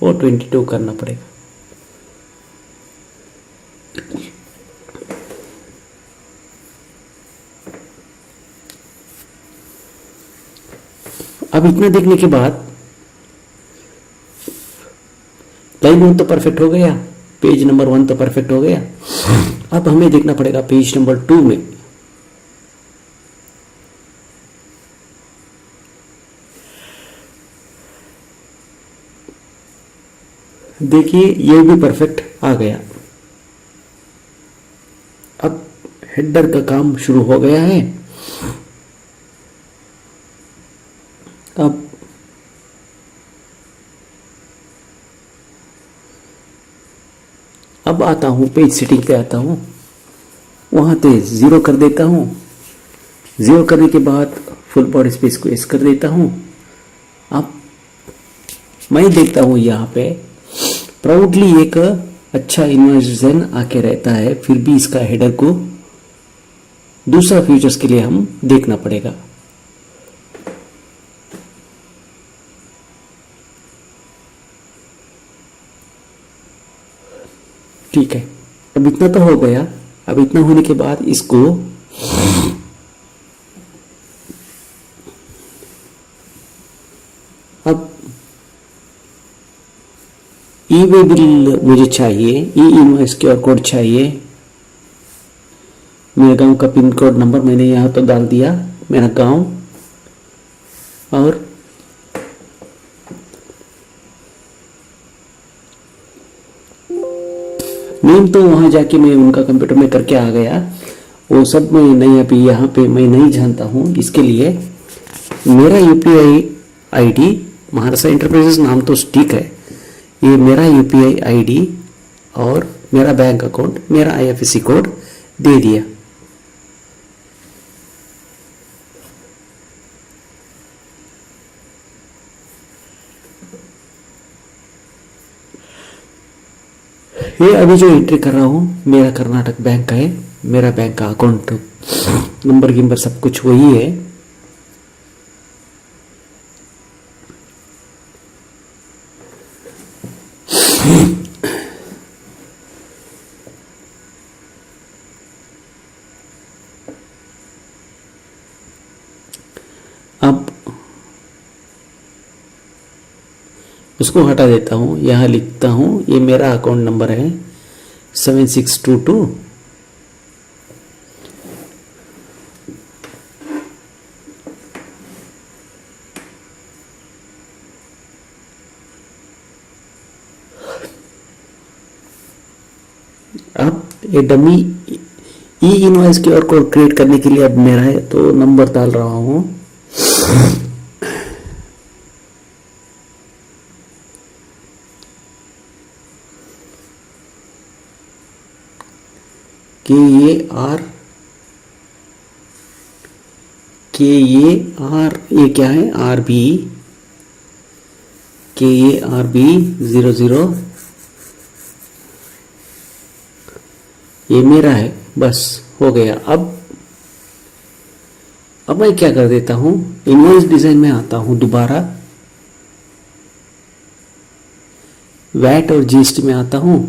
और 22 करना पड़ेगा। अब इतना देखने के बाद लाइन 1 तो परफेक्ट हो गया, पेज नंबर 1 तो परफेक्ट हो गया। अब हमें देखना पड़ेगा पेज नंबर 2 में। देखिए ये भी परफेक्ट आ गया। अब हेडर का काम शुरू हो गया है। अब आता हूं पेज सेटिंग पे आता हूं, वहां पे 0 कर देता हूं। 0 करने के बाद फुल बॉडी स्पेस को एस कर देता हूं। अब मैं देखता हूं यहाँ पे प्राउडली एक अच्छा इन्वर्जन आके रहता है, फिर भी इसका हेडर को दूसरा फीचर्स के लिए हम देखना पड़ेगा। ठीक है, अब इतना तो हो गया। अब इतना होने के बाद इसको अब ई वे बिल मुझे चाहिए, ई इनवॉइस क्यूआर कोड चाहिए। मेरे गांव का पिन कोड नंबर मैंने यहाँ तो डाल दिया, मेरा गांव, और नेम तो वहां जाके मैं उनका कंप्यूटर में करके आ गया। वो सब मैं नहीं, अभी यहाँ पे मैं नहीं जानता हूँ। इसके लिए मेरा यूपीआई आईडी, महाराष्ट्र एंटरप्राइजेस नाम तो ठीक है, ये मेरा यूपीआई आईडी और मेरा बैंक अकाउंट, मेरा आईएफएससी कोड दे दिया। ये अभी जो एंट्री कर रहा हूँ मेरा कर्नाटक बैंक का है, मेरा बैंक का अकाउंट नंबर गिंबर सब कुछ वही है। अब उसको हटा देता हूँ, यहाँ लिखता हूँ ये मेरा अकाउंट नंबर है 7622 . अब ये डमी ई इनवॉइस क्यूआर कोड क्रिएट करने के लिए अब मेरा है तो नंबर डाल रहा हूं ये क्या है RB 00 ये मेरा है। बस हो गया। अब मैं क्या कर देता हूं, इनवॉइस डिजाइन में आता हूं दोबारा, वैट और जीएसटी में आता हूं,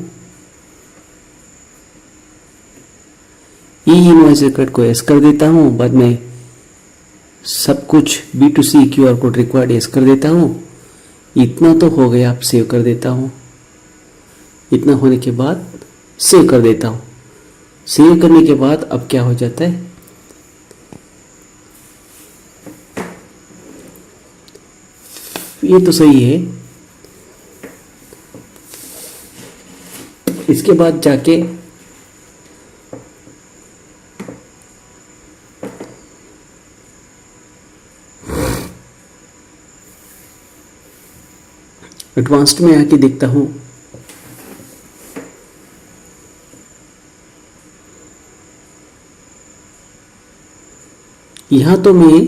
ई इनवॉइस रिक्वायर्ड को एस कर देता हूं, बाद में सब कुछ B2C QR code required S कर देता हूं। इतना तो हो गया। अब सेव कर देता हूं। इतना होने के बाद सेव कर देता हूं। सेव करने के बाद अब क्या हो जाता है, ये तो सही है। इसके बाद जाके एडवांस्ड में आके देखता हूं, यहां तो मैं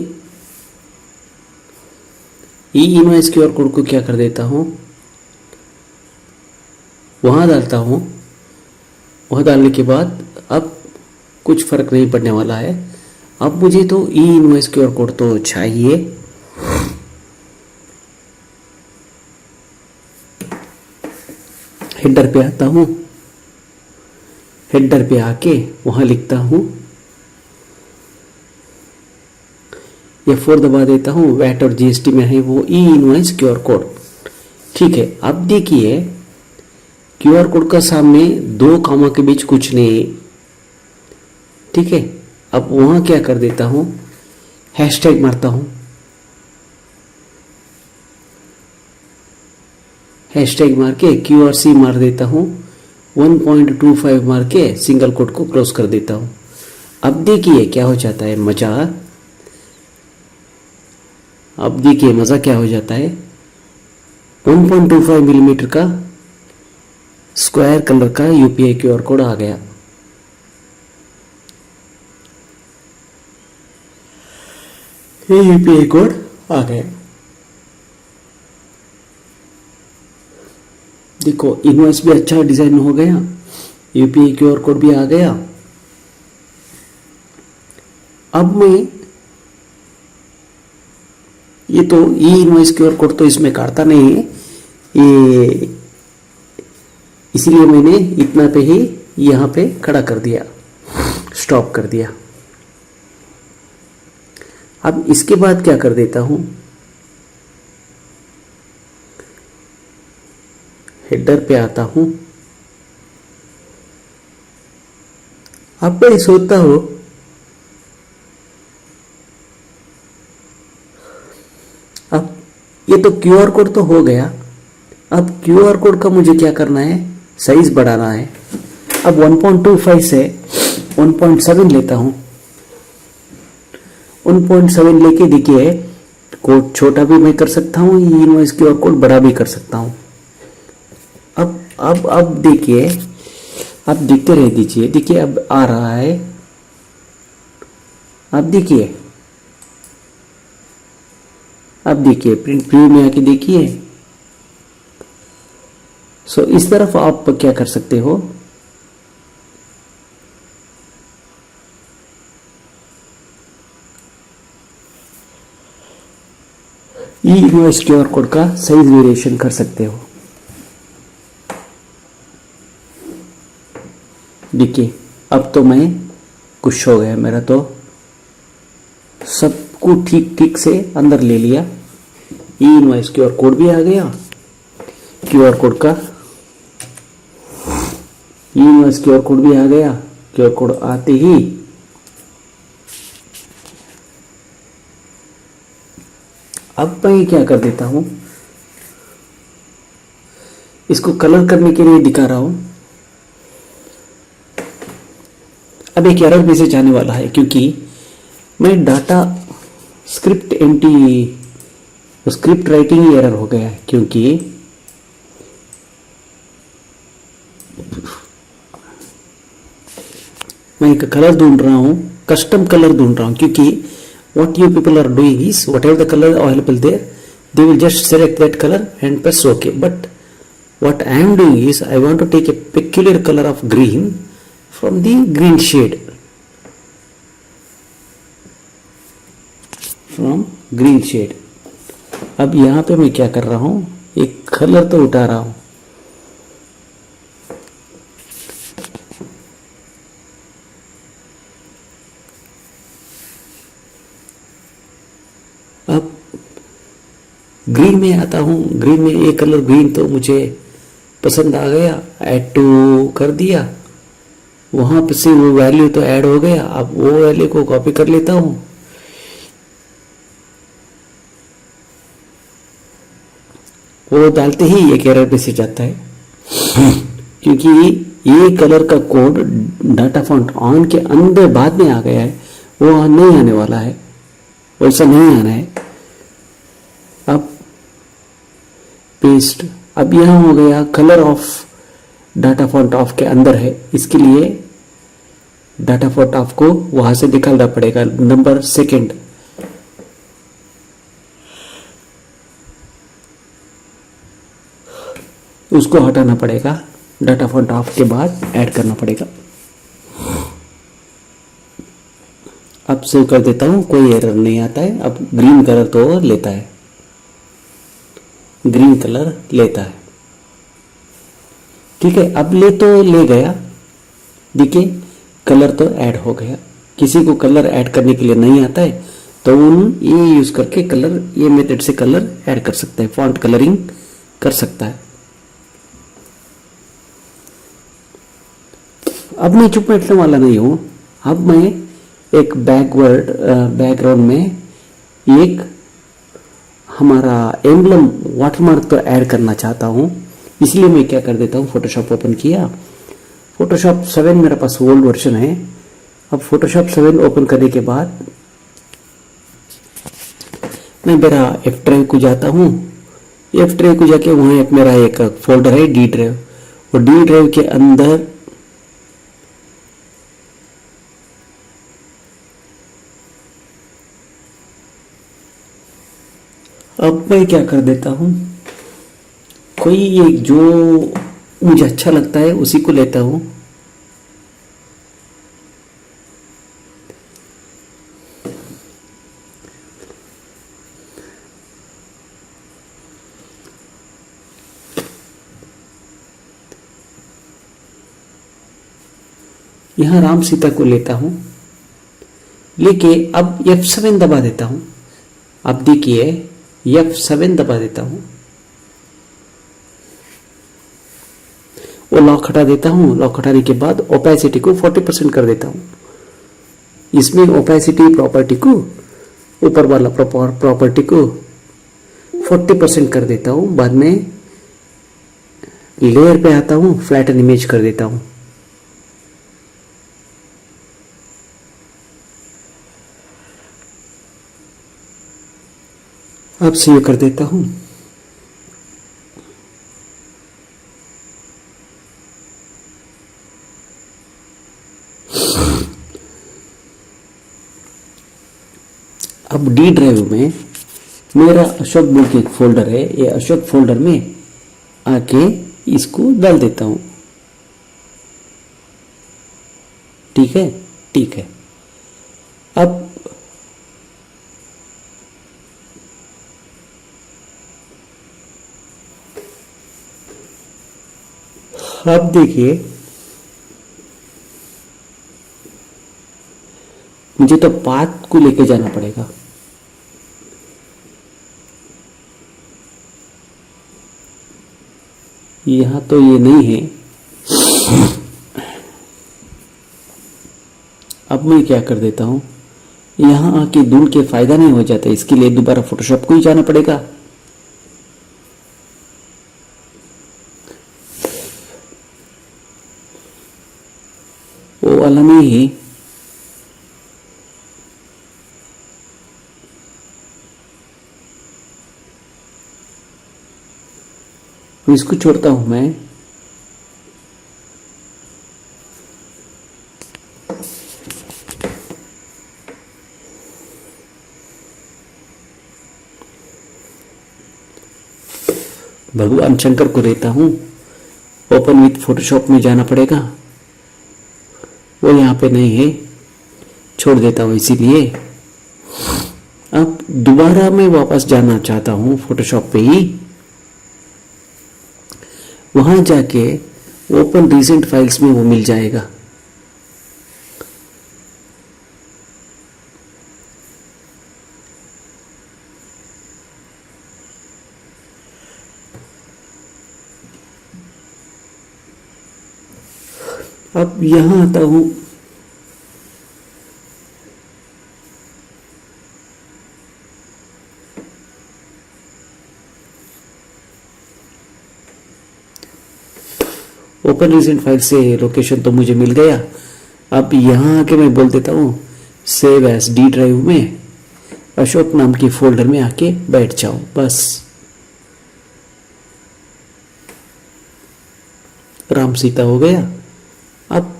ई इनवॉइस क्यूआर कोड को क्या कर देता हूं, वहां डालता हूं। वहां डालने के बाद अब कुछ फर्क नहीं पड़ने वाला है। अब मुझे तो ई इनवॉइस क्यूआर कोड तो चाहिए। हेडर पे आता हूं। हेडर पे आके वहां लिखता हूं, F4 दबा देता हूं। वैट और जीएसटी में है वो ई इनवॉइस क्यूआर कोड। ठीक है। अब देखिए क्यूआर कोड का सामने 2 कॉमा के बीच कुछ नहीं। ठीक है। अब वहां क्या कर देता हूं, हैशटैग मारता हूं। हैशटैग मार के QRC मार देता हूं। 1.25 मार के सिंगल कोट को क्लोज कर देता हूं। अब देखिए क्या हो जाता है मजा। अब देखिए मजा क्या हो जाता है। 1.25 मिलीमीटर का स्क्वायर कलर का यूपीआई क्यूआर कोड आ गया। ये यूपीआई कोड आ गया। देखो इनवॉइस भी अच्छा डिजाइन हो गया, यूपीआई क्यूआर कोड भी आ गया। अब मैं ये तो ई इनवॉइस क्यूआर कोड तो इसमें काटता नहीं है, ये इसलिए मैंने इतना पे ही यहां पे खड़ा कर दिया, स्टॉप कर दिया। अब इसके बाद क्या कर देता हूं, हेडर पे आता हूं। अब मैं सोचता हूं अब ये तो क्यूआर कोड तो हो गया। अब क्यूआर कोड का मुझे क्या करना है, साइज बढ़ाना है। अब 1.25 से 1.7 लेता हूं। 1.7 लेके देखिए कोड छोटा भी मैं कर सकता हूं, ये इनवॉइस क्यूआर कोड बड़ा भी कर सकता हूं। अब देखिए, आप देखते रह दीजिए। देखिए अब आ रहा है। अब देखिए प्रिंट प्रीव्यू में आके देखिए। सो इस तरफ आप क्या कर सकते हो, ई इनवॉइस क्यूआर कोड का साइज वेरिएशन कर सकते हो। देखिए अब तो मैं खुश हो गया। मेरा तो सबको ठीक ठीक से अंदर ले लिया। ई इनवॉइस क्यूआर कोड भी आ गया। क्यूआर कोड का ई इनवॉइस क्यूआर कोड भी आ गया। क्यूआर कोड आते ही अब मैं क्या कर देता हूं, इसको कलर करने के लिए दिखा रहा हूं। अब एक एरर मैसेज आने वाला है क्योंकि मैं डाटा स्क्रिप्ट स्क्रिप्ट राइटिंग ही एरर हो गया है, क्योंकि मैं एक कलर ढूंढ रहा हूँ, कस्टम कलर ढूंढ रहा हूँ, क्योंकि what you people are doing is whatever the color available there, they will just select that color and press OK. But what I am doing is I want to take a peculiar color of green from the green shade, from green shade. अब यहाँ पे मैं क्या कर रहा हूँ, एक colour तो उठा रहा हूँ, अब ग्रीन में आता हूँ, ग्रीन में एक कलर ग्रीन तो मुझे पसंद आ गया, ऐड टू कर दिया, वहाँ पे से वो वैल्यू तो ऐड हो गया। अब वो वैल्यू को कॉपी कर लेता हूँ, वो डालते ही एक एरर मैसेज आता है क्योंकि ये कलर का कोड डाटा फॉन्ट ऑन के अंदर बाद में आ गया है, वो नहीं आने वाला है, वैसा नहीं आना है। अब पेस्ट, अब यहां हो गया colour of data font of के अंदर है, इसके लिए डाटा फॉन्ट ऑफ को वहां से निकालना पड़ेगा। नंबर सेकंड, उसको हटाना पड़ेगा, डाटा फॉन्ट ऑफ के बाद ऐड करना पड़ेगा। अब सेव कर देता हूं, कोई एरर नहीं आता है। अब ग्रीन कलर तो लेता है, ग्रीन कलर लेता है, ठीक है। अब ले गया, देखिए कलर तो ऐड हो गया। किसी को कलर ऐड करने के लिए नहीं आता है तो ये यूज करके कलर, ये मेथड से कलर ऐड कर सकता है, फॉन्ट कलरिंग कर सकता है। अब मैं चुप बैठने वाला नहीं हूं, अब मैं एक बैकग्राउंड में एक हमारा एम्बलम वाटरमार्क तो ऐड करना चाहता हूं। इसलिए मैं क्या कर देता हूं, फोटोशॉप ओपन किया, फोटोशॉप 7 मेरे पास ओल्ड वर्जन है। अब फोटोशॉप 7 ओपन करने के बाद मैं मेरा एफ ड्राइव को जाता हूं, एफ ड्राइव को जाके वहां एक मेरा एक फोल्डर है डी ड्राइव, और डी ड्राइव के अंदर अब मैं क्या कर देता हूं, कोई एक जो मुझे अच्छा लगता है उसी को लेता हूं। यहां राम सीता को लेता हूं, लेके अब F7 दबा देता हूं। अब देखिए F7 दबा देता हूं, वो लॉक हटा देता हूं। लॉक हटाने के बाद ओपेसिटी को 40% कर देता हूं। इसमें ओपेसिटी प्रॉपर्टी को, ऊपर वाला प्रॉपर्टी को 40% कर देता हूं। बाद में लेयर पे आता हूं, फ्लैटन इमेज कर देता हूं। अब सेव कर देता हूं। अब डी ड्राइव में मेरा अशोक बुक के एक फोल्डर है, ये अशोक फोल्डर में आके इसको डाल देता हूं। ठीक है, ठीक है। अब देखिए, मुझे तो पाथ को लेके जाना पड़ेगा। यहां तो ये नहीं है। अब मैं क्या कर देता हूं, यहां आके ढूंढ के फायदा नहीं हो जाता, इसके लिए दोबारा फोटोशॉप को ही जाना पड़ेगा। वो वाला नहीं है, तो इसको छोड़ता हूं मैं। भगवान शंकर को देता हूं। ओपन विथ फोटोशॉप में जाना पड़ेगा, वो यहाँ पे नहीं है, छोड़ देता हूं। इसीलिए अब दोबारा मैं वापस जाना चाहता हूं फोटोशॉप पे ही। वहां जाके ओपन रिसेंट फाइल्स में वो मिल जाएगा। अब यहां आता हूं। ओपन रिसेंट फाइल से लोकेशन तो मुझे मिल गया। अब यहां आके मैं बोल देता हूं सेव एज डी ड्राइव में, अशोक नाम की फोल्डर में आके बैठ जाओ बस। राम सीता हो गया। अब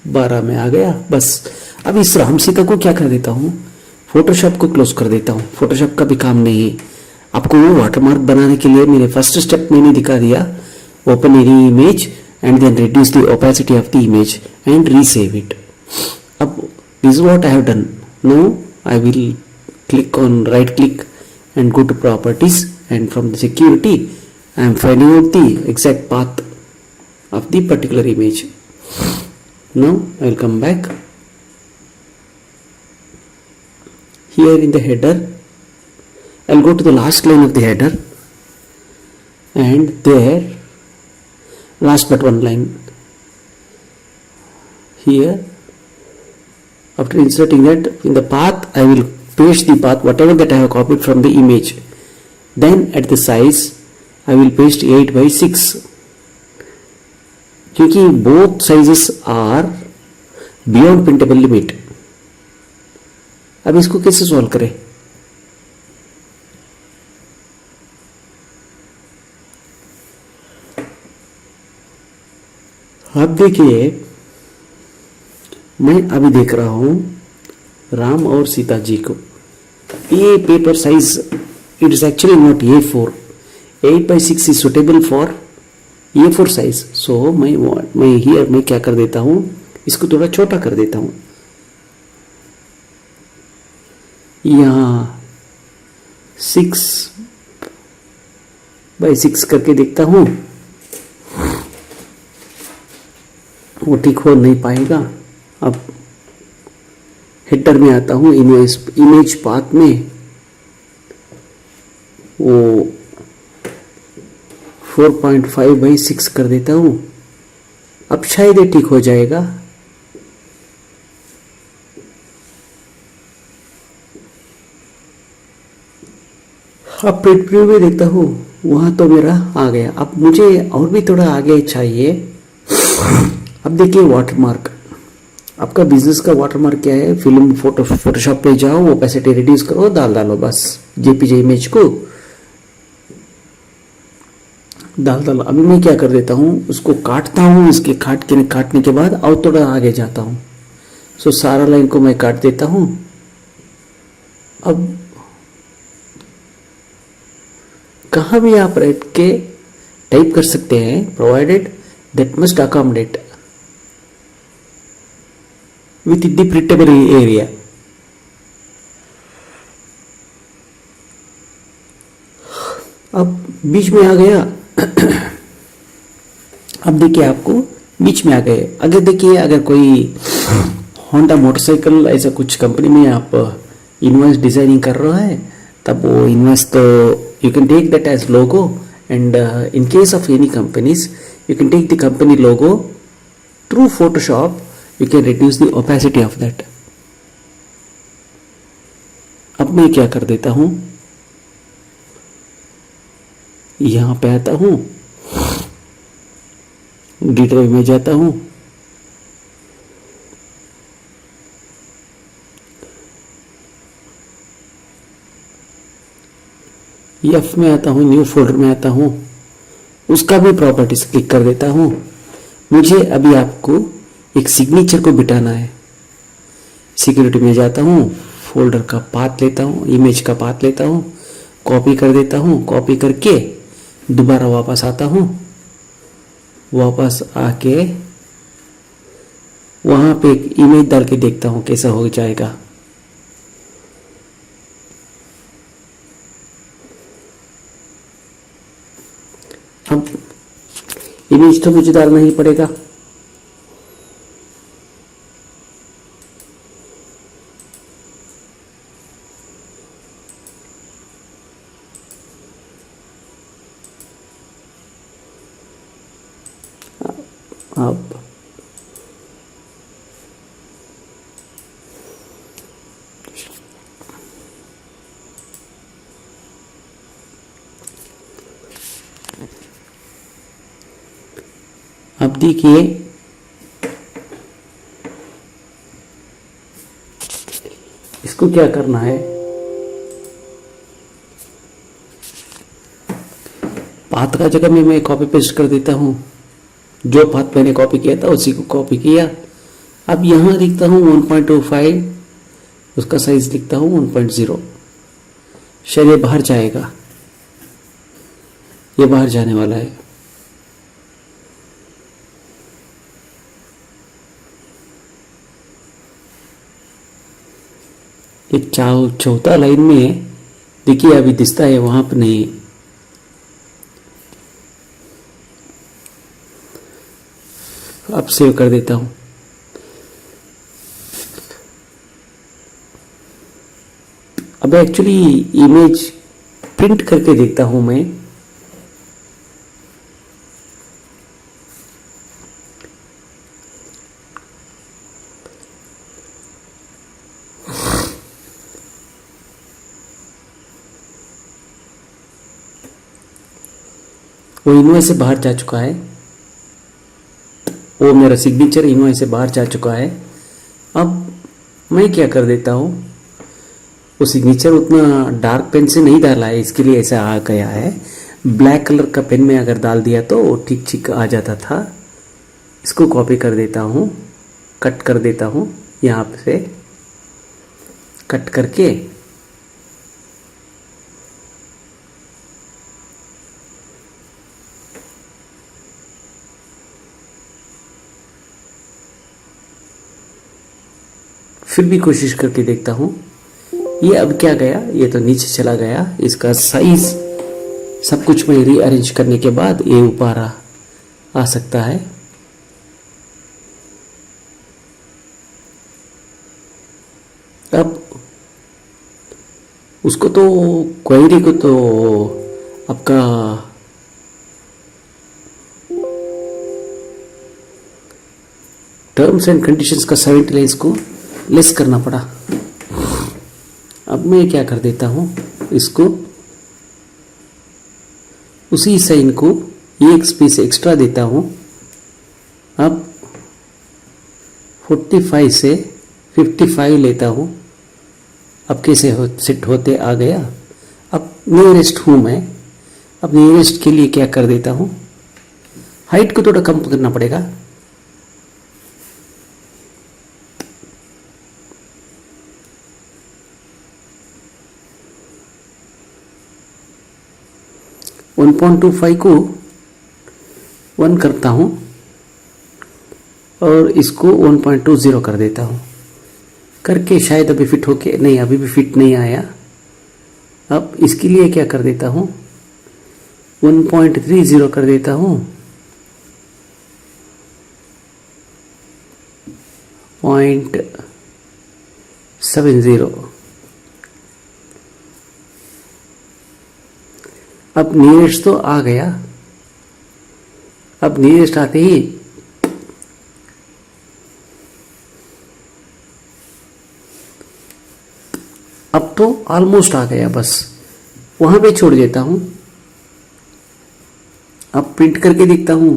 12 में आ गया बस। अब इस राम सीता को क्या कर देता हूं, फोटोशॉप को क्लोज कर देता हूं। फोटोशॉप का भी काम नहीं है। आपको वो वाटरमार्क बनाने के लिए मैंने फर्स्ट स्टेप मैंने दिखा दिया। Open any image and then reduce the opacity of the image and resave it. Ab this is what I have done. Now I will click on right click and go to properties, and from the security I am finding out the exact path of the particular image. Now I will come back here in the header. I will go to the last line of the header, and there last but one line here. After inserting that in the path, I will paste the path whatever that I have copied from the image. Then at the size I will paste 8/6 क्योंकि both sizes are beyond printable limit. अब इसको कैसे solve करें? अब देखिए, मैं अभी देख रहा हूं राम और सीता जी को। ये paper size it is actually not A4. 8/6 is suitable for A4 size. So मैं हियर मैं क्या कर देता हूं, इसको थोड़ा छोटा कर देता हूं। यहां 6/6 करके देखता हूं, वो ठीक हो नहीं पाएगा। अब हेडर में आता हूं, इमेज पाथ में वो 4.5/6 कर देता हूं। अब शायद ये ठीक हो जाएगा। अब प्रिंट व्यू में देखता हूं, वहां तो मेरा आ गया। अब मुझे और भी थोड़ा आगे चाहिए। अब देखिए वाटरमार्क, आपका बिजनेस का वाटरमार्क क्या है? फिल्म फोटोशॉप पे जाओ, ओपेसिटी रिड्यूस करो, डालो बस जेपीजी इमेज को डालो। अभी मैं क्या कर देता हूँ, उसको काटता हूँ। इसके काटने के बाद और थोड़ा आगे जाता हूँ। सो सारा लाइन को मैं काट देता हूँ। अब कहाँ भी आप बैठ के टाइप कर सकते हैं, provided that must accommodate with the printable area. अब बीच में आ गया। अब देखिए आपको बीच में आ गए। अगर देखिए, अगर कोई होंडा मोटरसाइकिल ऐसा कुछ कंपनी में आप इनवॉइस डिजाइनिंग कर रहा है, तब वो इनवॉइस तो you can take that as logo, and in case of any companies you can take the company logo through Photoshop. You can reduce the opacity of that. अब मैं क्या कर देता हूं, यहां पे आता हूं, डी ड्राइव में जाता हूं, एफ में आता हूं, न्यू फोल्डर में आता हूं, उसका भी प्रॉपर्टीज क्लिक कर देता हूँ। मुझे अभी आपको एक सिग्नेचर को बिठाना है। सिक्योरिटी में जाता हूँ, फोल्डर का पाथ लेता हूँ, इमेज का पाथ लेता हूँ, कॉपी कर देता हूँ। कॉपी करके दोबारा वापस आता हूँ, वापस आके वहाँ पे एक इमेज डाल के देखता हूँ कैसा हो जाएगा। अब इमेज तो मुझे डालना ही पड़ेगा। अब देखिए इसको क्या करना है, पाथ का जगह में मैं कॉपी पेस्ट कर देता हूँ। जो पाथ मैंने कॉपी किया था उसी को कॉपी किया। अब यहाँ लिखता हूँ 1.25, उसका साइज लिखता हूँ 1.0। शायद ये बाहर जाएगा, ये बाहर जाने वाला है। ये चौथा लाइन में देखिए अभी दिखता है, वहां पर नहीं। अब सेव कर देता हूं। अब एक्चुअली इमेज प्रिंट करके देखता हूं मैं। वो इनवॉइस से बाहर जा चुका है, वो मेरा सिग्नेचर इनवॉइस से बाहर जा चुका है। अब मैं क्या कर देता हूँ, वो सिग्नेचर उतना डार्क पेन से नहीं डाला है, इसके लिए ऐसा आ गया है। ब्लैक कलर का पेन में अगर डाल दिया तो ठीक ठीक आ जाता था। इसको कॉपी कर देता हूँ, कट कर देता हूँ, यहाँ से कट करके फिर भी कोशिश करके देखता हूँ। ये अब क्या गया, ये तो नीचे चला गया। इसका साइज सब कुछ मैं रीअरेंज करने के बाद ये ऊपर आ सकता है। अब उसको तो क्वेरी को तो आपका टर्म्स एंड कंडीशंस का 70 लाइन्स को लेस करना पड़ा। अब मैं क्या कर देता हूँ, इसको उसी साइन को एक स्पेस एक्स्ट्रा देता हूँ। अब 45 से 55 लेता हूँ। अब कैसे सेट होते आ गया। अब नियरेस्ट हूँ मैं। अब नियरेस्ट के लिए क्या कर देता हूँ, हाइट को थोड़ा कम करना पड़ेगा। वन 1.25 को 1 करता हूँ और इसको 1.20 कर देता हूँ। करके शायद अभी फिट होके नहीं, अभी भी फिट नहीं आया। अब इसके लिए क्या कर देता हूँ, 1.30 कर देता हूँ। 0.70। अब नियरेस्ट तो आ गया। अब नियरेस्ट आते ही अब तो ऑलमोस्ट आ गया, बस वहां पे छोड़ देता हूं। अब प्रिंट करके देखता हूं।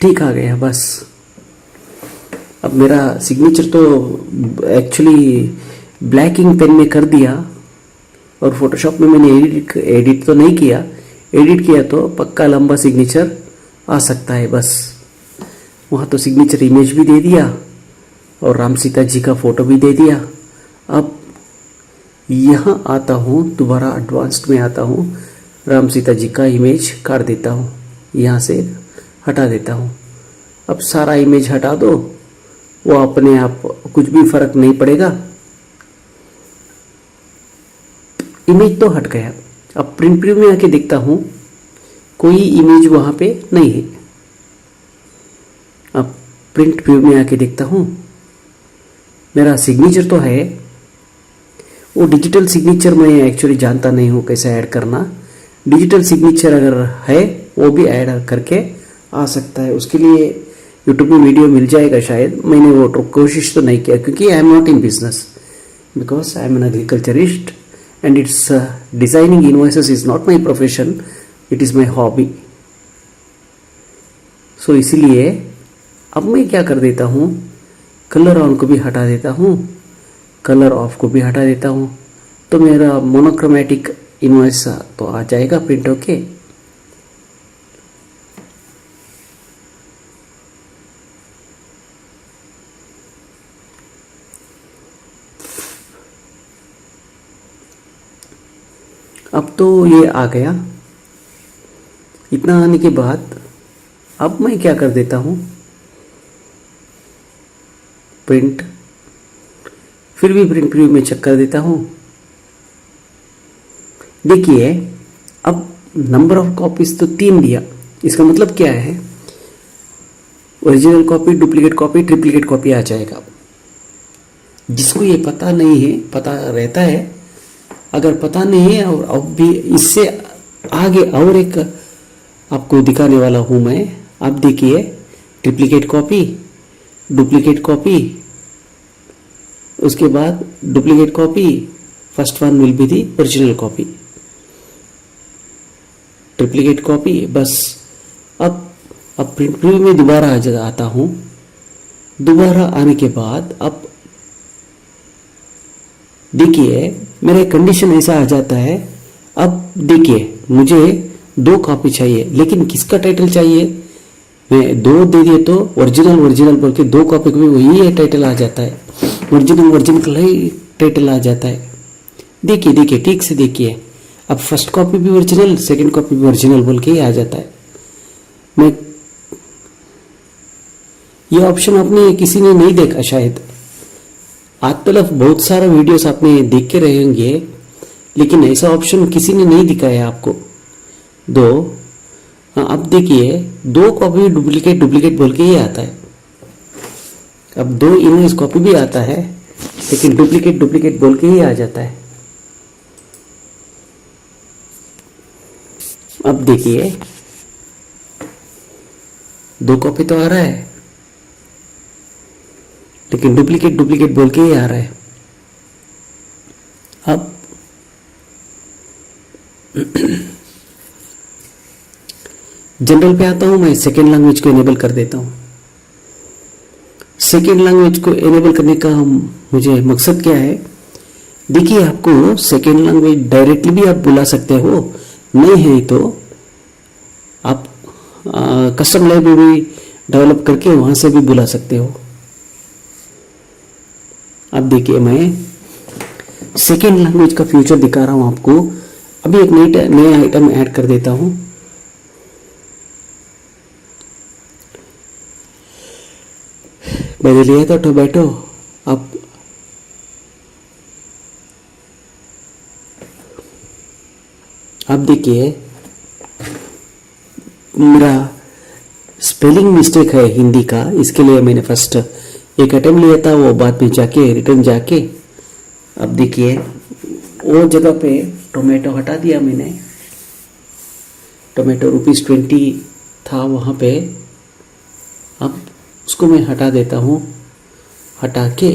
ठीक आ गया बस। अब मेरा सिग्नेचर तो एक्चुअली ब्लैक इंक पेन में कर दिया, और फोटोशॉप में मैंने एडिट तो नहीं किया, एडिट किया तो पक्का लंबा सिग्नेचर आ सकता है। बस वहाँ तो सिग्नेचर इमेज भी दे दिया और राम सीता जी का फोटो भी दे दिया। अब यहाँ आता हूँ, दोबारा एडवांस्ड में आता हूँ, राम सीता जी का इमेज काट देता हूँ, यहाँ से हटा देता हूँ। अब सारा इमेज हटा दो, वो अपने आप कुछ भी फर्क नहीं पड़ेगा, इमेज तो हट गया। अब प्रिंट प्रीव्यू में आके देखता हूँ, कोई इमेज वहाँ पे नहीं है। अब प्रिंट प्रीव्यू में आके देखता हूँ, मेरा सिग्नेचर तो है, वो डिजिटल सिग्नेचर मैं एक्चुअली जानता नहीं हूँ कैसे ऐड करना। डिजिटल सिग्नेचर अगर है वो भी ऐड करके आ सकता है, उसके लिए यूट्यूब में वीडियो मिल जाएगा शायद। मैंने वो कोशिश तो नहीं किया क्योंकि I am not in business, because I am an agriculturist and it's designing invoices is not my profession, it is my hobby. So इसीलिए अब मैं क्या कर देता हूँ, कलर ऑन को भी हटा देता हूँ, कलर ऑफ को भी हटा देता हूँ, तो मेरा मोनोक्रोमेटिक इनवॉइस तो आ जाएगा प्रिंट होके। अब तो ये आ गया। इतना आने के बाद अब मैं क्या कर देता हूँ, प्रिंट, फिर भी प्रिंट प्रीव्यू में चेक कर देता हूँ। देखिए अब नंबर ऑफ कॉपीज तो 3 दिया, इसका मतलब क्या है, original copy, duplicate copy, triplicate copy आ जाएगा। जिसको ये पता नहीं है, पता रहता है, अगर पता नहीं है, और अब भी इससे आगे और एक आपको दिखाने वाला हूँ मैं। आप देखिए, ट्रिप्लीकेट कॉपी, डुप्लीकेट कॉपी, उसके बाद duplicate copy, first one will be the original copy, triplicate copy. बस अब प्रिंट प्रीव्यू में दोबारा आता हूँ। दोबारा आने के बाद अब देखिए मेरा कंडीशन ऐसा आ जाता है। अब देखिए मुझे 2 कॉपी चाहिए, लेकिन किसका टाइटल चाहिए, मैं 2 दे दिए तो ओरिजिनल बोल के 2 कॉपी को भी वही टाइटल आ जाता है, ओरिजिनल का ही टाइटल आ जाता है। देखिए ठीक से देखिए, अब फर्स्ट कॉपी भी ओरिजिनल, सेकंड कॉपी भी ओरिजिनल बोल के ही आ जाता है। मैं ये ऑप्शन आपने किसी ने नहीं देखा शायद, आज तक बहुत सारा वीडियोस आपने देख के रहे होंगे, लेकिन ऐसा ऑप्शन किसी ने नहीं दिखाया आपको। 2 अब देखिए 2 कॉपी डुप्लीकेट बोल के ही आता है। अब 2 इनवॉइस कॉपी भी आता है, लेकिन डुप्लीकेट बोल के ही आ जाता है। अब देखिए 2 कॉपी तो आ रहा है, लेकिन डुप्लीकेट बोल के ही आ रहा है। अब जनरल पे आता हूं, मैं सेकेंड लैंग्वेज को इनेबल कर देता हूं। सेकेंड लैंग्वेज को इनेबल करने का मुझे मकसद क्या है, देखिए आपको सेकेंड लैंग्वेज डायरेक्टली भी आप बुला सकते हो, नहीं है तो आप कस्टम लाइब्रेरी डेवलप करके वहां से भी बुला सकते हो। अब देखिए मैं सेकेंड लैंग्वेज का फ्यूचर दिखा रहा हूं आपको। अभी एक नया आइटम ऐड कर देता हूं। मैंने लिया था टोमेटो। अब देखिए मेरा स्पेलिंग मिस्टेक है हिंदी का, इसके लिए मैंने फर्स्ट एक अटेम्प्ट लिया था, वो बाद में जाके रिटर्न जाके अब देखिए वो जगह पे टोमेटो हटा दिया मैंने। टोमेटो ₹20 था वहाँ पे, अब उसको मैं हटा देता हूँ। हटा के